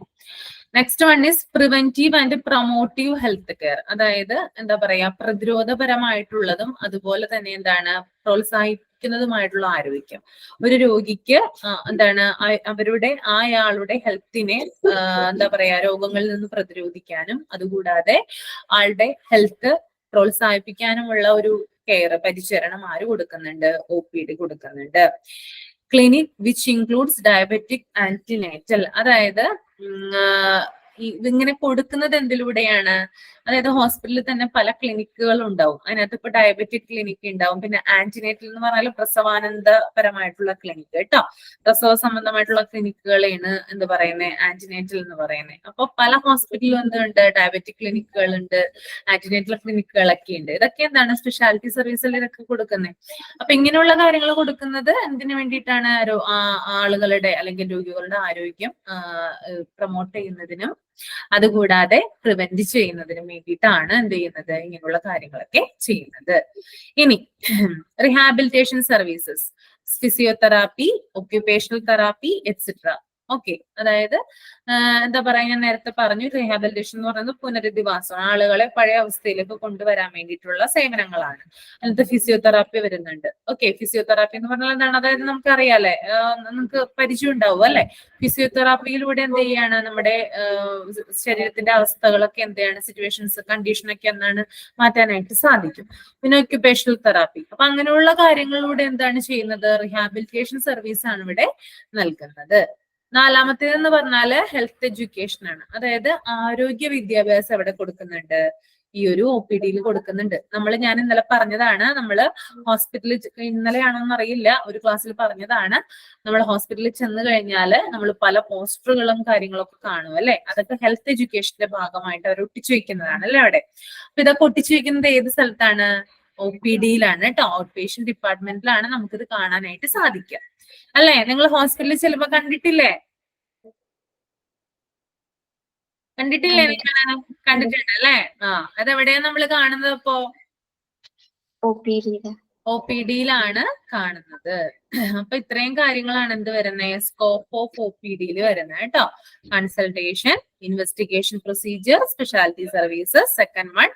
next one is preventive and promotive health care. അതായത് എന്താ പറയാ, പ്രതിരോധപരമായിട്ടുള്ളതും അതുപോലെ തന്നെ എന്താണ് പ്രോത്സാഹിപ്പിക്കുന്നതുമായിട്ടുള്ള ആരോഗ്യം. ഒരു രോഗിക്ക് എന്താണ് അവരുടെ അയാളുടെ ഹെൽത്തിനെ എന്താ പറയാ രോഗങ്ങളിൽ നിന്ന് പ്രതിരോധിക്കാനും അതുകൂടാതെ ആളുടെ ഹെൽത്ത് പ്രോത്സാഹിപ്പിക്കാനുമുള്ള ഒരു കെയർ, പരിചരണം ആര് കൊടുക്കുന്നുണ്ട്? OPD കൊടുക്കുന്നുണ്ട്. Clinic which includes diabetic antenatal. അതായത് ഇതിങ്ങനെ കൊടുക്കുന്നത് എന്തിലൂടെയാണ്? അതായത് ഹോസ്പിറ്റലിൽ തന്നെ പല ക്ലിനിക്കുകൾ ഉണ്ടാവും. അതിനകത്ത് ഇപ്പൊ ഡയബറ്റിക് ക്ലിനിക്ക് ഉണ്ടാവും. പിന്നെ ആന്റിനേറ്റൽ എന്ന് പറഞ്ഞാൽ പ്രസവാനന്തപരമായിട്ടുള്ള ക്ലിനിക്ക് കേട്ടോ. പ്രസവ സംബന്ധമായിട്ടുള്ള ക്ലിനിക്കുകളാണ് എന്ത് പറയുന്നത്? ആന്റിനേറ്റൽ എന്ന് പറയുന്നത്. അപ്പൊ പല ഹോസ്പിറ്റലിലും എന്തുണ്ട്? ഡയബറ്റിക് ക്ലിനിക്കുകളുണ്ട്, ആന്റിനേറ്റൽ ക്ലിനിക്കുകളൊക്കെ ഉണ്ട്. ഇതൊക്കെ എന്താണ് സ്പെഷ്യാലിറ്റി സർവീസിൽ ഇതൊക്കെ കൊടുക്കുന്നത്. അപ്പൊ ഇങ്ങനെയുള്ള കാര്യങ്ങൾ കൊടുക്കുന്നത് എന്തിനു വേണ്ടിയിട്ടാണ്? ആളുകളുടെ അല്ലെങ്കിൽ രോഗികളുടെ ആരോഗ്യം പ്രൊമോട്ട് ചെയ്യുന്നതിനും അതുകൂടാതെ പ്രിവെന്റ് ചെയ്യുന്നതിനും വേണ്ടിയിട്ടാണ് എന്ത് ചെയ്യുന്നത്? ഇങ്ങനെയുള്ള കാര്യങ്ങളൊക്കെ ചെയ്യുന്നത്. ഇനി rehabilitation services, physiotherapy, occupational therapy etcetera. Okay, അതായത് എന്താ പറയാ, ഞാൻ നേരത്തെ പറഞ്ഞു റീഹാബിലിറ്റേഷൻ എന്ന് പറയുന്നത് പുനരധിവാസം, ആളുകളെ പഴയ അവസ്ഥയിലേക്ക് കൊണ്ടുവരാൻ വേണ്ടിയിട്ടുള്ള സേവനങ്ങളാണ്. അതിനകത്ത് ഫിസിയോതെറാപ്പി വരുന്നുണ്ട്. ഓക്കെ, ഫിസിയോതെറാപ്പി എന്ന് പറഞ്ഞാൽ എന്താണ്? അതായത് നമുക്കറിയാലേ, നമുക്ക് പരിചയം ഉണ്ടാവും അല്ലെ? ഫിസിയോതെറാപ്പിയിലൂടെ എന്ത് ചെയ്യാണ്? നമ്മുടെ ശരീരത്തിന്റെ അവസ്ഥകളൊക്കെ എന്താണ്, സിറ്റുവേഷൻസ്, കണ്ടീഷനൊക്കെ എന്താണ് മാറ്റാനായിട്ട് സാധിക്കും. പിന്നെ ഒക്യുപേഷണൽ തെറാപ്പി. അപ്പൊ അങ്ങനെയുള്ള കാര്യങ്ങളിലൂടെ എന്താണ് ചെയ്യുന്നത്? റിഹാബിലിറ്റേഷൻ സർവീസ് ആണ് ഇവിടെ നൽകുന്നത്. നാലാമത്തേതെന്ന് പറഞ്ഞാല് ഹെൽത്ത് എഡ്യൂക്കേഷൻ ആണ്. അതായത് ആരോഗ്യ വിദ്യാഭ്യാസം എവിടെ കൊടുക്കുന്നുണ്ട്? ഈ ഒരു OPD-യിൽ കൊടുക്കുന്നുണ്ട്. ഞാൻ ഇന്നലെ പറഞ്ഞതാണ്, നമ്മള് ഹോസ്പിറ്റലിൽ, ഇന്നലെയാണോന്ന് അറിയില്ല, ഒരു ക്ലാസ്സിൽ പറഞ്ഞതാണ്, നമ്മൾ ഹോസ്പിറ്റലിൽ ചെന്ന് കഴിഞ്ഞാല് നമ്മൾ പല പോസ്റ്ററുകളും കാര്യങ്ങളൊക്കെ കാണും അല്ലെ? അതൊക്കെ ഹെൽത്ത് എഡ്യൂക്കേഷന്റെ ഭാഗമായിട്ട് അവർ ഒട്ടിച്ചു വെക്കുന്നതാണ് അല്ലെ അവിടെ. അപ്പൊ ഇതൊക്കെ ഒട്ടിച്ചു വെക്കുന്നത് ഏത് സ്ഥലത്താണ്? OPD-യിലാണ് കേട്ടോ. ഔട്ട് പേഷ്യന്റ് ഡിപ്പാർട്ട്മെന്റിലാണ് നമുക്കിത് കാണാനായിട്ട് സാധിക്കുക അല്ലെ? നിങ്ങൾ ഹോസ്പിറ്റലിൽ ചിലപ്പോ കണ്ടിട്ടില്ലേ? കണ്ടിട്ടില്ലേ നിങ്ങൾ? കണ്ടിട്ടുണ്ട് അല്ലെ? അതെവിടെയാ നമ്മൾ കാണുന്നത്? ഇപ്പോ OPD-യിലാണ് കാണുന്നത്. അപ്പൊ ഇത്രയും കാര്യങ്ങളാണ് എന്ത് വരുന്നത്? സ്കോപ്പ് ഓഫ് OPD-യിൽ വരുന്നത് കേട്ടോ. Consultation, investigation procedure, speciality services. Second one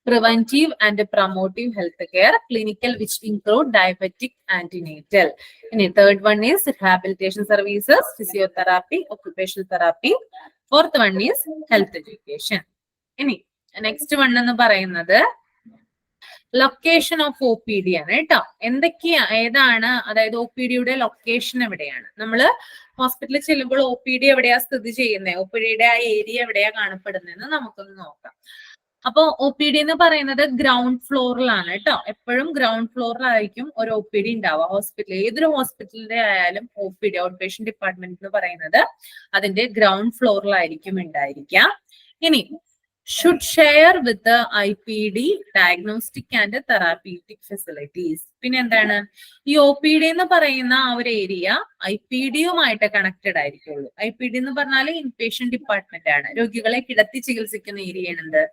preventive and promotive health care, clinical which include diabetic antenatal. And third one is rehabilitation services, physiotherapy, occupational therapy. Fourth one is health education. ഇനി next one എന്ന് പറയുന്നത് location of OPD ആണ് കേട്ടോ. ഏതാണ്, അതായത് OPD-യുടെ location എവിടെയാണ്? നമ്മള് ഹോസ്പിറ്റലിൽ ചെല്ലുമ്പോൾ OPD എവിടെയാ സ്ഥിതി ചെയ്യുന്നത്? OPD-യുടെ ആ ഏരിയ എവിടെയാ കാണപ്പെടുന്നതെന്ന് നമുക്കൊന്ന് നോക്കാം. അപ്പൊ OPD എന്ന് പറയുന്നത് ഗ്രൗണ്ട് ഫ്ലോറിലാണ് കേട്ടോ. എപ്പോഴും ഗ്രൗണ്ട് ഫ്ലോറിലായിരിക്കും ഒരു OPD ഉണ്ടാവുക. ഹോസ്പിറ്റൽ, ഏതൊരു ഹോസ്പിറ്റലിന്റെ ആയാലും OPD, ഔട്ട് പേഷ്യന്റ് ഡിപ്പാർട്ട്മെന്റ് എന്ന് പറയുന്നത് അതിന്റെ ഗ്രൗണ്ട് ഫ്ലോറിലായിരിക്കും ഉണ്ടായിരിക്കുക. ഇനി should share with the IPD diagnostic and therapeutic facilities. പിന്നെ എന്താണ്? ഈ OPD എന്ന് പറയുന്ന ആ ഒരു ഏരിയ IPD-യുമായിട്ട് കണക്റ്റഡ് ആയിരിക്കുള്ളൂ. IPD എന്ന് പറഞ്ഞാൽ ഇൻപേഷ്യന്റ് ഡിപ്പാർട്ട്മെന്റ് ആണ്. രോഗികളെ കിടത്തി ചികിത്സിക്കുന്ന ഏരിയയാണ് എന്ത്?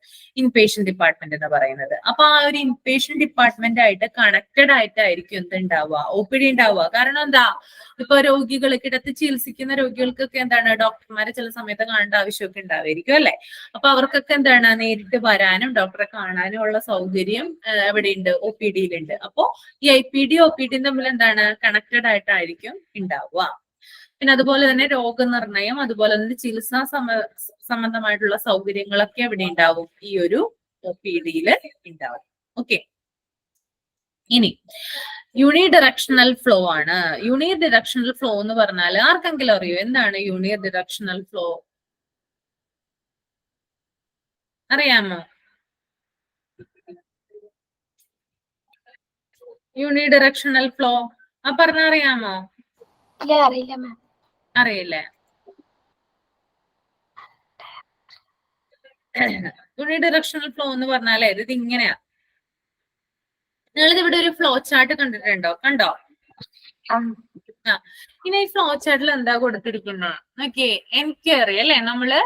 ഇൻപേഷ്യന്റ് ഡിപ്പാർട്ട്മെന്റ് എന്ന് പറയുന്നത്. അപ്പൊ ആ ഒരു ഇൻപേഷ്യന്റ് ഡിപ്പാർട്ട്മെന്റ് ആയിട്ട് കണക്റ്റഡ് ആയിട്ടായിരിക്കും എന്ത് ഉണ്ടാവുക? OPD ഉണ്ടാവുക. കാരണം എന്താ? ഇപ്പൊ രോഗികൾ, കിടത്തി ചികിത്സിക്കുന്ന രോഗികൾക്കൊക്കെ എന്താണ്, ഡോക്ടർമാരെ ചില സമയത്ത് കാണേണ്ട ആവശ്യമൊക്കെ ഉണ്ടാവുമായിരിക്കും അല്ലെ? അപ്പൊ അവർക്കൊക്കെ എന്താണ്, നേരിട്ട് വരാനും ഡോക്ടറെ കാണാനും ഉള്ള സൗകര്യം എവിടെയുണ്ട്? OPD-യിലുണ്ട്. അപ്പോ ഈ IPD OPD തമ്മിൽ എന്താണ്, കണക്റ്റഡ് ആയിട്ടായിരിക്കും ഉണ്ടാവുക. പിന്നെ അതുപോലെ തന്നെ രോഗനിർണയം, അതുപോലെ തന്നെ ചികിത്സാ സംബന്ധമായിട്ടുള്ള സൗകര്യങ്ങളൊക്കെ എവിടെ ഉണ്ടാവും? ഈ ഒരു OPD-യിൽ ഉണ്ടാവും. ഓക്കെ, ഇനി യൂണിഡയറക്ഷണൽ ഫ്ലോ ആണ്. യൂണിഡയറക്ഷണൽ ഫ്ലോ എന്ന് പറഞ്ഞാൽ ആർക്കെങ്കിലും അറിയോ എന്താണ് യൂണിഡയറക്ഷണൽ ഫ്ലോ? അറിയാമോ? യൂണിഡയറക്ഷണൽ ഫ്ലോ പറഞ്ഞ അറിയാമോ? ഇല്ല, അറിയില്ല മാം. അറിയില്ലേ? യൂണിഡയറക്ഷണൽ ഫ്ലോ എന്ന് പറഞ്ഞാലേ ഇത് ഇങ്ങനെയാ. നിങ്ങളിത് ഇവിടെ ഒരു ഫ്ലോ ചാർട്ട് കണ്ടിട്ടുണ്ടോ? കണ്ടോ? ഇനി ഈ ഫ്ലോ ചാർട്ടിൽ എന്താ കൊടുത്തിരിക്കുന്നത് നോക്കിയേ. എൻക്വയറി അല്ലെ, നമ്മള്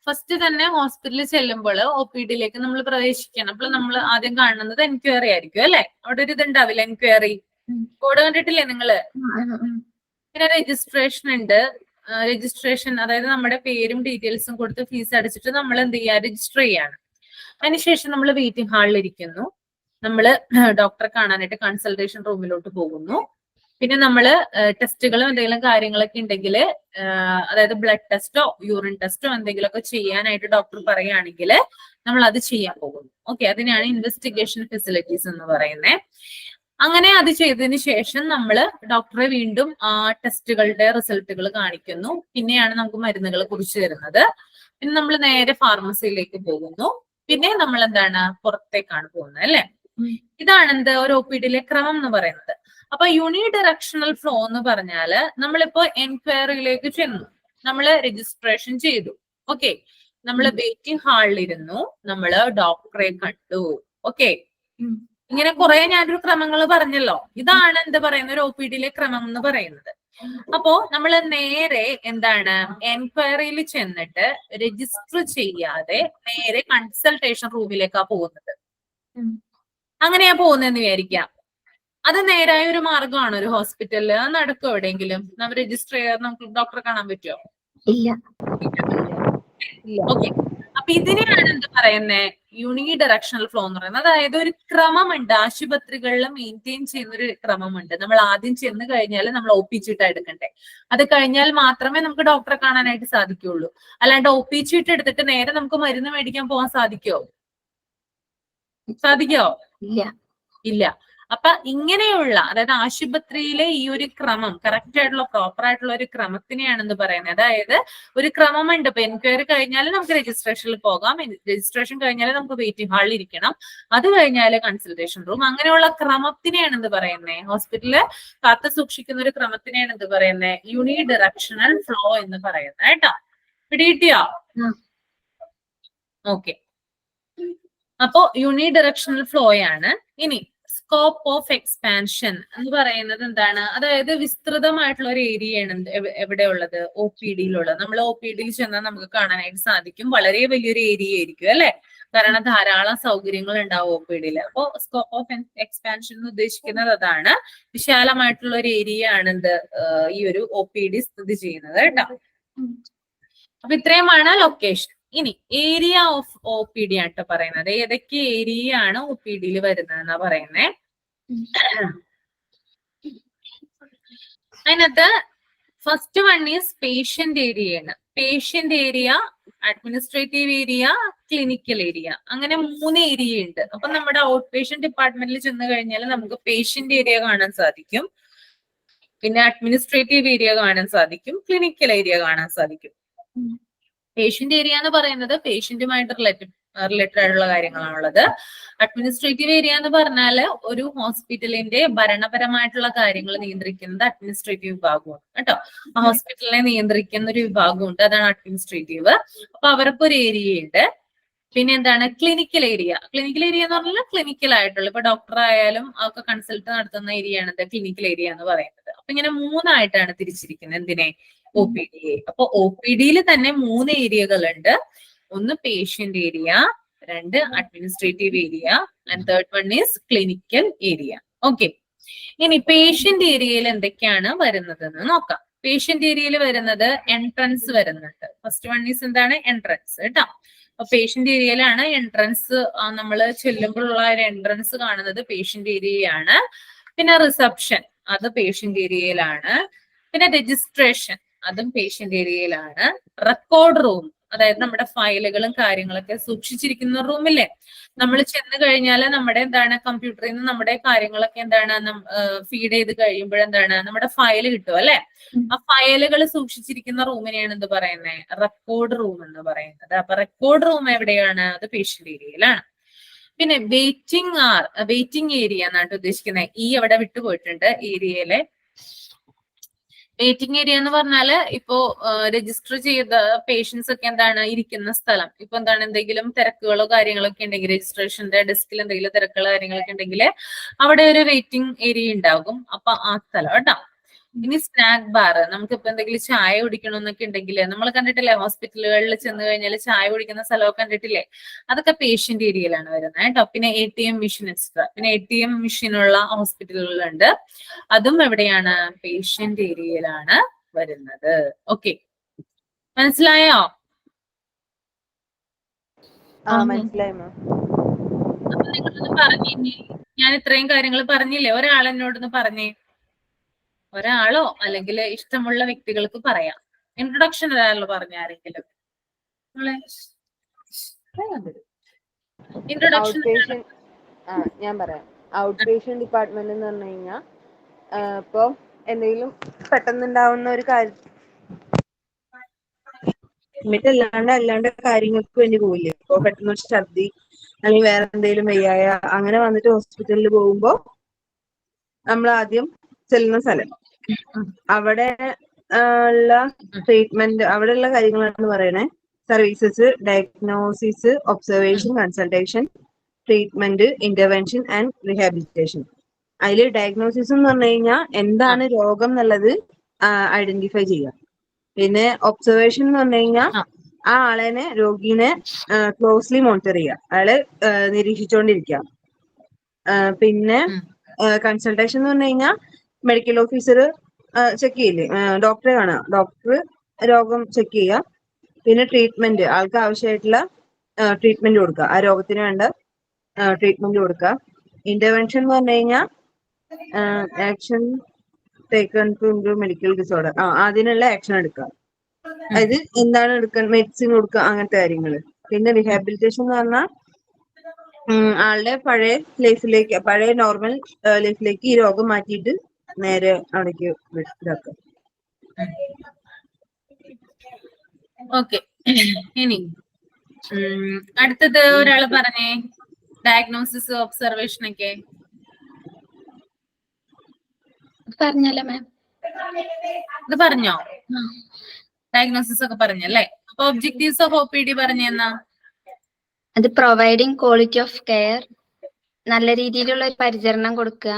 ഫസ്റ്റ് തന്നെ ഹോസ്പിറ്റലിൽ ചെല്ലുമ്പോൾ ഒ പി ഡിയിലേക്ക് നമ്മൾ പ്രവേശിക്കണം. അപ്പോൾ നമ്മൾ ആദ്യം കാണുന്നത് എൻക്വയറി ആയിരിക്കും അല്ലെ. അവിടെ ഒരു ഇതുണ്ടാവില്ല, എൻക്വയറി കോഡ് കണ്ടിട്ടില്ലേ നിങ്ങള്? പിന്നെ രജിസ്ട്രേഷൻ ഉണ്ട്. രജിസ്ട്രേഷൻ അതായത് നമ്മുടെ പേരും ഡീറ്റെയിൽസും കൊടുത്ത് ഫീസ് അടിച്ചിട്ട് നമ്മൾ എന്ത് ചെയ്യുക, രജിസ്റ്റർ ചെയ്യാണ്. അതിനുശേഷം നമ്മൾ വെയിറ്റിംഗ് ഹാളിൽ ഇരിക്കുന്നു. നമ്മൾ ഡോക്ടറെ കാണാനായിട്ട് കൺസൾട്ടേഷൻ റൂമിലോട്ട് പോകുന്നു. പിന്നെ നമ്മൾ ടെസ്റ്റുകളും എന്തെങ്കിലും കാര്യങ്ങളൊക്കെ ഉണ്ടെങ്കിൽ, അതായത് ബ്ലഡ് ടെസ്റ്റോ യൂറിൻ ടെസ്റ്റോ എന്തെങ്കിലുമൊക്കെ ചെയ്യാനായിട്ട് ഡോക്ടർ പറയുകയാണെങ്കിൽ നമ്മൾ അത് ചെയ്യാൻ പോകുന്നു. ഓക്കെ, അതിനാണ് ഇൻവെസ്റ്റിഗേഷൻ ഫെസിലിറ്റീസ് എന്ന് പറയുന്നത്. അങ്ങനെ അത് ചെയ്തതിന് ശേഷം നമ്മൾ ഡോക്ടറെ വീണ്ടും ആ ടെസ്റ്റുകളുടെ റിസൾട്ടുകൾ കാണിക്കുന്നു. പിന്നെയാണ് നമുക്ക് മരുന്നുകൾ കുറിച്ച് തരുന്നത്. പിന്നെ നമ്മൾ നേരെ ഫാർമസിയിലേക്ക് പോകുന്നു. പിന്നെ നമ്മൾ എന്താണ്, പുറത്തേക്കാണ് പോകുന്നത് അല്ലെ. ഇതാണ് എന്ത് ഒരു ഒ പി ഡിയിലെ ക്രമം എന്ന് പറയുന്നത്. അപ്പൊ യൂണിഡയറക്ഷണൽ ഫ്ലോ എന്ന് പറഞ്ഞാല് നമ്മളിപ്പോ എൻക്വയറിയിലേക്ക് ചെന്നു, നമ്മള് രജിസ്ട്രേഷൻ ചെയ്തു. ഓക്കെ, നമ്മൾ വെയിറ്റിംഗ് ഹാളിൽ ഇരുന്നു, നമ്മള് ഡോക്ടറെ കണ്ടു. ഓക്കെ, ഇങ്ങനെ കുറെ ഞാനൊരു ക്രമങ്ങൾ പറഞ്ഞല്ലോ. ഇതാണ് എന്താ പറയുന്നത് ഒരു ഒ പി ഡിയിലെ ക്രമം എന്ന് പറയുന്നത്. അപ്പോ നമ്മൾ നേരെ എന്താണ് എൻക്വയറിയിൽ ചെന്നിട്ട് രജിസ്റ്റർ ചെയ്യാതെ നേരെ കൺസൾട്ടേഷൻ റൂമിലേക്കാ പോകുന്നത്. അങ്ങനെയാ പോകുന്നതെന്ന് വിചാരിക്കാം. അത് നേരായ ഒരു മാർഗമാണ് ഒരു ഹോസ്പിറ്റലിൽ. അത് നടക്കും എവിടെയെങ്കിലും? നമ്മൾ രജിസ്റ്റർ ചെയ്യാതെ നമുക്ക് ഡോക്ടറെ കാണാൻ പറ്റുമോ? ഇല്ല. ഓക്കെ, അപ്പൊ ഇതിനെയാണ് എന്ത് പറയുന്നത്, യൂണിഡയറക്ഷണൽ ഫ്ലോ എന്ന് പറയുന്നത്. അതായത് ഒരു ക്രമമുണ്ട്, ആശുപത്രികളിൽ മെയിൻറ്റെയിൻ ചെയ്യുന്ന ഒരു ക്രമമുണ്ട്. നമ്മൾ ആദ്യം ചെന്ന് കഴിഞ്ഞാൽ നമ്മൾ ഒ പി ചീട്ട് എടുക്കണ്ടേ. അത് കഴിഞ്ഞാൽ മാത്രമേ നമുക്ക് ഡോക്ടറെ കാണാനായിട്ട് സാധിക്കുള്ളൂ. അല്ലാണ്ട് ഒ പി ചീട്ട് എടുത്തിട്ട് നേരെ നമുക്ക് മരുന്ന് മേടിക്കാൻ പോകാൻ സാധിക്കോ? ഇല്ല. ഇല്ല. അപ്പൊ ഇങ്ങനെയുള്ള, അതായത് ആശുപത്രിയിലെ ഈ ഒരു ക്രമം, കറക്റ്റ് ആയിട്ടുള്ള പ്രോപ്പർ ആയിട്ടുള്ള ഒരു ക്രമത്തിനെയാണെന്ന് പറയുന്നത്. അതായത് ഒരു ക്രമമുണ്ട്. ഇപ്പൊ എൻക്വയറി കഴിഞ്ഞാൽ നമുക്ക് രജിസ്ട്രേഷനിൽ പോകാം, രജിസ്ട്രേഷൻ കഴിഞ്ഞാൽ നമുക്ക് വെയിറ്റിംഗ് ഹാളിൽ ഇരിക്കണം, അത് കഴിഞ്ഞാൽ കൺസൾട്ടേഷൻ റൂം. അങ്ങനെയുള്ള ക്രമത്തിനെയാണ് എന്ത് പറയുന്നത്, ഹോസ്പിറ്റലില് കാത്തു സൂക്ഷിക്കുന്ന ഒരു ക്രമത്തിനെയാണ് എന്ത് പറയുന്നത്, യൂണിഡയറക്ഷണൽ ഫ്ലോ എന്ന് പറയുന്നത് കേട്ടോ. പിടികിട്ടിയോ? ഓക്കെ, അപ്പോ യൂണിഡയറക്ഷണൽ ഫ്ലോ ആണ്. ഇനി സ്കോപ്പ് ഓഫ് എക്സ്പാൻഷൻ എന്ന് പറയുന്നത് എന്താണ്, അതായത് വിസ്തൃതമായിട്ടുള്ള ഒരു ഏരിയയാണ് എവിടെ ഉള്ളത്, ഒ പി ഡിയിലുള്ളത്. നമ്മൾ ഒ പി ഡിയിൽ ചെന്നാൽ നമുക്ക് കാണാനായിട്ട് സാധിക്കും, വളരെ വലിയൊരു ഏരിയ ആയിരിക്കും അല്ലെ. കാരണം ധാരാളം സൗകര്യങ്ങൾ ഉണ്ടാവും ഒ പി ഡിയിൽ. അപ്പോ സ്കോപ്പ് ഓഫ് എക്സ്പാൻഷൻ എന്ന് ഉദ്ദേശിക്കുന്നത് അതാണ്, വിശാലമായിട്ടുള്ള ഒരു ഏരിയ ആണ് ഈ ഒരു ഒ പി ഡി സ്ഥിതി ചെയ്യുന്നത് കേട്ടോ. അപ്പൊ ഇത്രയുമാണ് ലൊക്കേഷൻ. ഇനി area of O P D ആട്ടോ പറയുന്നത്. ഏതൊക്കെ ഏരിയ ആണ് ഒ പി ഡിയിൽ വരുന്നത് എന്നാ പറയുന്നേ. അതിനകത്ത് first one is patient area ആണ്. Patient area, administrative area, clinical area, അങ്ങനെ 3 ഏരിയ ഉണ്ട്. അപ്പൊ നമ്മുടെ ഔട്ട് പേഷ്യന്റ് ഡിപ്പാർട്ട്മെന്റിൽ ചെന്ന് കഴിഞ്ഞാൽ നമുക്ക് പേഷ്യന്റ് ഏരിയ കാണാൻ സാധിക്കും, പിന്നെ അഡ്മിനിസ്ട്രേറ്റീവ് ഏരിയ കാണാൻ സാധിക്കും, ക്ലിനിക്കൽ ഏരിയ കാണാൻ സാധിക്കും. പേഷ്യന്റ് ഏരിയ എന്ന് പറയുന്നത് പേഷ്യന്റുമായിട്ട് റിലേറ്റഡ് ആയിട്ടുള്ള കാര്യങ്ങളാണുള്ളത്. അഡ്മിനിസ്ട്രേറ്റീവ് ഏരിയ എന്ന് പറഞ്ഞാൽ ഒരു ഹോസ്പിറ്റലിന്റെ ഭരണപരമായിട്ടുള്ള കാര്യങ്ങൾ നിയന്ത്രിക്കുന്നത് അഡ്മിനിസ്ട്രേറ്റീവ് വിഭാഗമാണ് കേട്ടോ. ഹോസ്പിറ്റലിനെ നിയന്ത്രിക്കുന്ന ഒരു വിഭാഗമുണ്ട്, അതാണ് അഡ്മിനിസ്ട്രേറ്റീവ്. അപ്പൊ അവർക്കൊരു ഏരിയ ഉണ്ട്. പിന്നെ എന്താണ് ക്ലിനിക്കൽ ഏരിയ. ക്ലിനിക്കൽ ഏരിയ എന്ന് പറഞ്ഞാൽ ക്ലിനിക്കൽ ആയിട്ടുള്ള, ഇപ്പൊ ഡോക്ടർ ആയാലും ഒക്കെ കൺസൾട്ട് നടത്തുന്ന ഏരിയ ആണ് ക്ലിനിക്കൽ ഏരിയ എന്ന് പറയുന്നത്. അപ്പൊ ഇങ്ങനെ 3 ആയിട്ടാണ് തിരിച്ചിരിക്കുന്നത് എന്തിനെ, ഒ പി ഡി. അപ്പൊ ഒ പി ഡിയിൽ തന്നെ 3 ഏരിയകളുണ്ട്. ഒന്ന് patient area, 2 administrative area, and third one is clinical area. Okay, ഇനി പേഷ്യന്റ് ഏരിയയിൽ എന്തൊക്കെയാണ് വരുന്നത് എന്ന് നോക്കാം. പേഷ്യന്റ് ഏരിയയിൽ വരുന്നത് എൻട്രൻസ് വരുന്നുണ്ട്. ഫസ്റ്റ് വൺ ഈസ് എന്താണ്, എൻട്രൻസ് കേട്ടോ. അപ്പൊ പേഷ്യന്റ് ഏരിയയിലാണ് എൻട്രൻസ്, നമ്മൾ ചെല്ലുമ്പോഴുള്ള ഒരു എൻട്രൻസ് കാണുന്നത് പേഷ്യന്റ് ഏരിയയാണ്. പിന്നെ റിസപ്ഷൻ, അത് പേഷ്യന്റ് ഏരിയയിലാണ്. പിന്നെ രജിസ്ട്രേഷൻ, അതും പേഷ്യന്റ് ഏരിയയിലാണ്. റെക്കോർഡ് റൂം, അതായത് നമ്മുടെ ഫയലുകളും കാര്യങ്ങളൊക്കെ സൂക്ഷിച്ചിരിക്കുന്ന റൂമില്ലേ? നമ്മൾ ചെന്ന് കഴിഞ്ഞാൽ നമ്മുടെ എന്താണ് കമ്പ്യൂട്ടറിൽ നിന്ന് നമ്മുടെ കാര്യങ്ങളൊക്കെ എന്താണ് ഫീഡ് ചെയ്ത് കഴിയുമ്പോഴെന്താണ് നമ്മുടെ ഫയൽ കിട്ടും അല്ലെ? ആ ഫയലുകൾ സൂക്ഷിച്ചിരിക്കുന്ന റൂമിനെയാണ് എന്ത് പറയുന്നത്? റെക്കോർഡ് റൂം എന്ന് പറയുന്നത്. അപ്പൊ റെക്കോർഡ് റൂം എവിടെയാണ്? അത് പേഷ്യന്റ് ഏരിയയിലാണ്. പിന്നെ വെയിറ്റിംഗ് ഏരിയ എന്നാണ് ഉദ്ദേശിക്കുന്നത്. ഈ അവിടെ വിട്ടുപോയിട്ടുണ്ട് ഏരിയയിലെ. വെയിറ്റിംഗ് ഏരിയ എന്ന് പറഞ്ഞാല് ഇപ്പോ രജിസ്റ്റർ ചെയ്ത പേഷ്യൻസ് ഒക്കെ എന്താണ് ഇരിക്കുന്ന സ്ഥലം. ഇപ്പൊ എന്താണ് എന്തെങ്കിലും തിരക്കുകളോ കാര്യങ്ങളോ ഒക്കെ ഉണ്ടെങ്കിൽ, രജിസ്ട്രേഷന്റെ ഡെസ്കിൽ എന്തെങ്കിലും തിരക്കുകളോ കാര്യങ്ങളൊക്കെ ഉണ്ടെങ്കിൽ അവിടെ ഒരു വെയിറ്റിംഗ് ഏരിയ ഉണ്ടാകും. അപ്പൊ ആ സ്ഥലം കേട്ടോ. ഇനി സ്നാക്ക് ബാർ, നമുക്കിപ്പോ എന്തെങ്കിലും ചായ കുടിക്കണമെന്നൊക്കെ ഉണ്ടെങ്കിൽ നമ്മൾ കണ്ടിട്ടില്ലേ ഹോസ്പിറ്റലുകളിൽ ചെന്ന് കഴിഞ്ഞാൽ ചായ കുടിക്കുന്ന സ്ഥലമൊക്കെ കണ്ടിട്ടില്ലേ? അതൊക്കെ പേഷ്യന്റ് ഏരിയയിലാണ് വരുന്നത് കേട്ടോ. പിന്നെ ATM മെഷീൻ എക്സ്ട്രാ, പിന്നെ ATM മെഷീനുള്ള ഹോസ്പിറ്റലുകളുണ്ട്. അതും എവിടെയാണ്? പേഷ്യന്റ് ഏരിയയിലാണ് വരുന്നത്. ഓക്കെ, മനസ്സിലായോ? മനസ്സിലായി മാം. അപ്പൊ നിങ്ങളൊന്ന് പറഞ്ഞേ, ഞാൻ ഇത്രയും കാര്യങ്ങൾ പറഞ്ഞില്ലേ? ഒരാൾ എന്നോടൊന്ന് പറഞ്ഞേ, ഒരാളോ അല്ലെങ്കിൽ ഇഷ്ടമുള്ള വ്യക്തികൾക്ക് പറയാം. ഇൻട്രൊഡക്ഷൻ ഒരാൾ പറഞ്ഞ ആരെങ്കിലും ഇൻട്രൊഡക്ഷൻ. ഞാൻ പറയാം. ഔട്ട് പേഷ്യന്റ് ഡിപ്പാർട്ട്മെന്റ് എന്ന് പറഞ്ഞു കഴിഞ്ഞാൽ ഇപ്പൊ എന്തെങ്കിലും പെട്ടെന്നുണ്ടാവുന്ന ഒരു കാര്യം അല്ലാണ്ട് കാര്യങ്ങൾക്ക് വേണ്ടി പോയില്ലേ? ഇപ്പൊ പെട്ടെന്ന് ഛർദി അല്ലെങ്കിൽ വേറെ എന്തെങ്കിലും വയ്യായ അങ്ങനെ വന്നിട്ട് ഹോസ്പിറ്റലിൽ പോകുമ്പോ നമ്മൾ ആദ്യം ചെല്ലുന്ന സ്ഥലം, അവിടെ ഉള്ള ട്രീറ്റ്മെന്റ്, അവിടെയുള്ള കാര്യങ്ങളാണ് പറയണേ. Services, diagnosis, observation, consultation, treatment, intervention and rehabilitation. അതിൽ ഡയഗ്നോസിസ് എന്ന് പറഞ്ഞു കഴിഞ്ഞാൽ എന്താണ് രോഗം എന്നുള്ളത് ഐഡന്റിഫൈ ചെയ്യാം. പിന്നെ ഒബ്സർവേഷൻ എന്ന് പറഞ്ഞു കഴിഞ്ഞാൽ ആ ആളെ രോഗീനെ ക്ലോസ്ലി മോണിറ്റർ ചെയ്യുക, അയാളെ നിരീക്ഷിച്ചുകൊണ്ടിരിക്കുക. പിന്നെ കൺസൾട്ടേഷൻ എന്ന് പറഞ്ഞു കഴിഞ്ഞാൽ മെഡിക്കൽ ഓഫീസർ ചെക്ക് ചെയ്യില്ലേ, ഡോക്ടറെ കാണുക, ഡോക്ടർ രോഗം ചെക്ക് ചെയ്യുക. പിന്നെ ട്രീറ്റ്മെന്റ്, ആൾക്ക് ആവശ്യമായിട്ടുള്ള ട്രീറ്റ്മെന്റ് കൊടുക്കുക, ആ രോഗത്തിന് വേണ്ട ട്രീറ്റ്മെന്റ് കൊടുക്കുക. ഇന്റർവെൻഷൻ എന്ന് പറഞ്ഞു കഴിഞ്ഞാൽ action taken to improve medical disorder, അതിനുള്ള ആക്ഷൻ എടുക്കുക. അതായത് എന്താണ് എടുക്കാൻ, മെഡിസിൻ കൊടുക്കുക, അങ്ങനത്തെ കാര്യങ്ങൾ. പിന്നെ റീഹാബിലിറ്റേഷൻ എന്ന് പറഞ്ഞാൽ ആളുടെ പഴയ ലൈഫിലേക്ക്, പഴയ നോർമൽ ലൈഫിലേക്ക് ഈ രോഗം മാറ്റിയിട്ട് നേരെ അവിടേക്ക് ഇതാക്കുക. ഓക്കെ, ഇനി അടുത്തത് ഒരാള് പറഞ്ഞേ, ഡയഗ്നോസിസ്, ഒബ്സർവേഷൻ ഒക്കെ പറഞ്ഞല്ലോ മാം. ഇത് പറഞ്ഞോ? ഡയഗ്നോസിസ് ഒക്കെ പറഞ്ഞല്ലേ? അപ്പൊ ഒബ്ജക്റ്റീവ്സ് ഓഫ് OPD പറഞ്ഞെന്നാ? അത് പ്രൊവൈഡിങ് ക്വാളിറ്റി ഓഫ് കെയർ, നല്ല രീതിയിലുള്ള ഒരു പരിചരണം കൊടുക്കുക.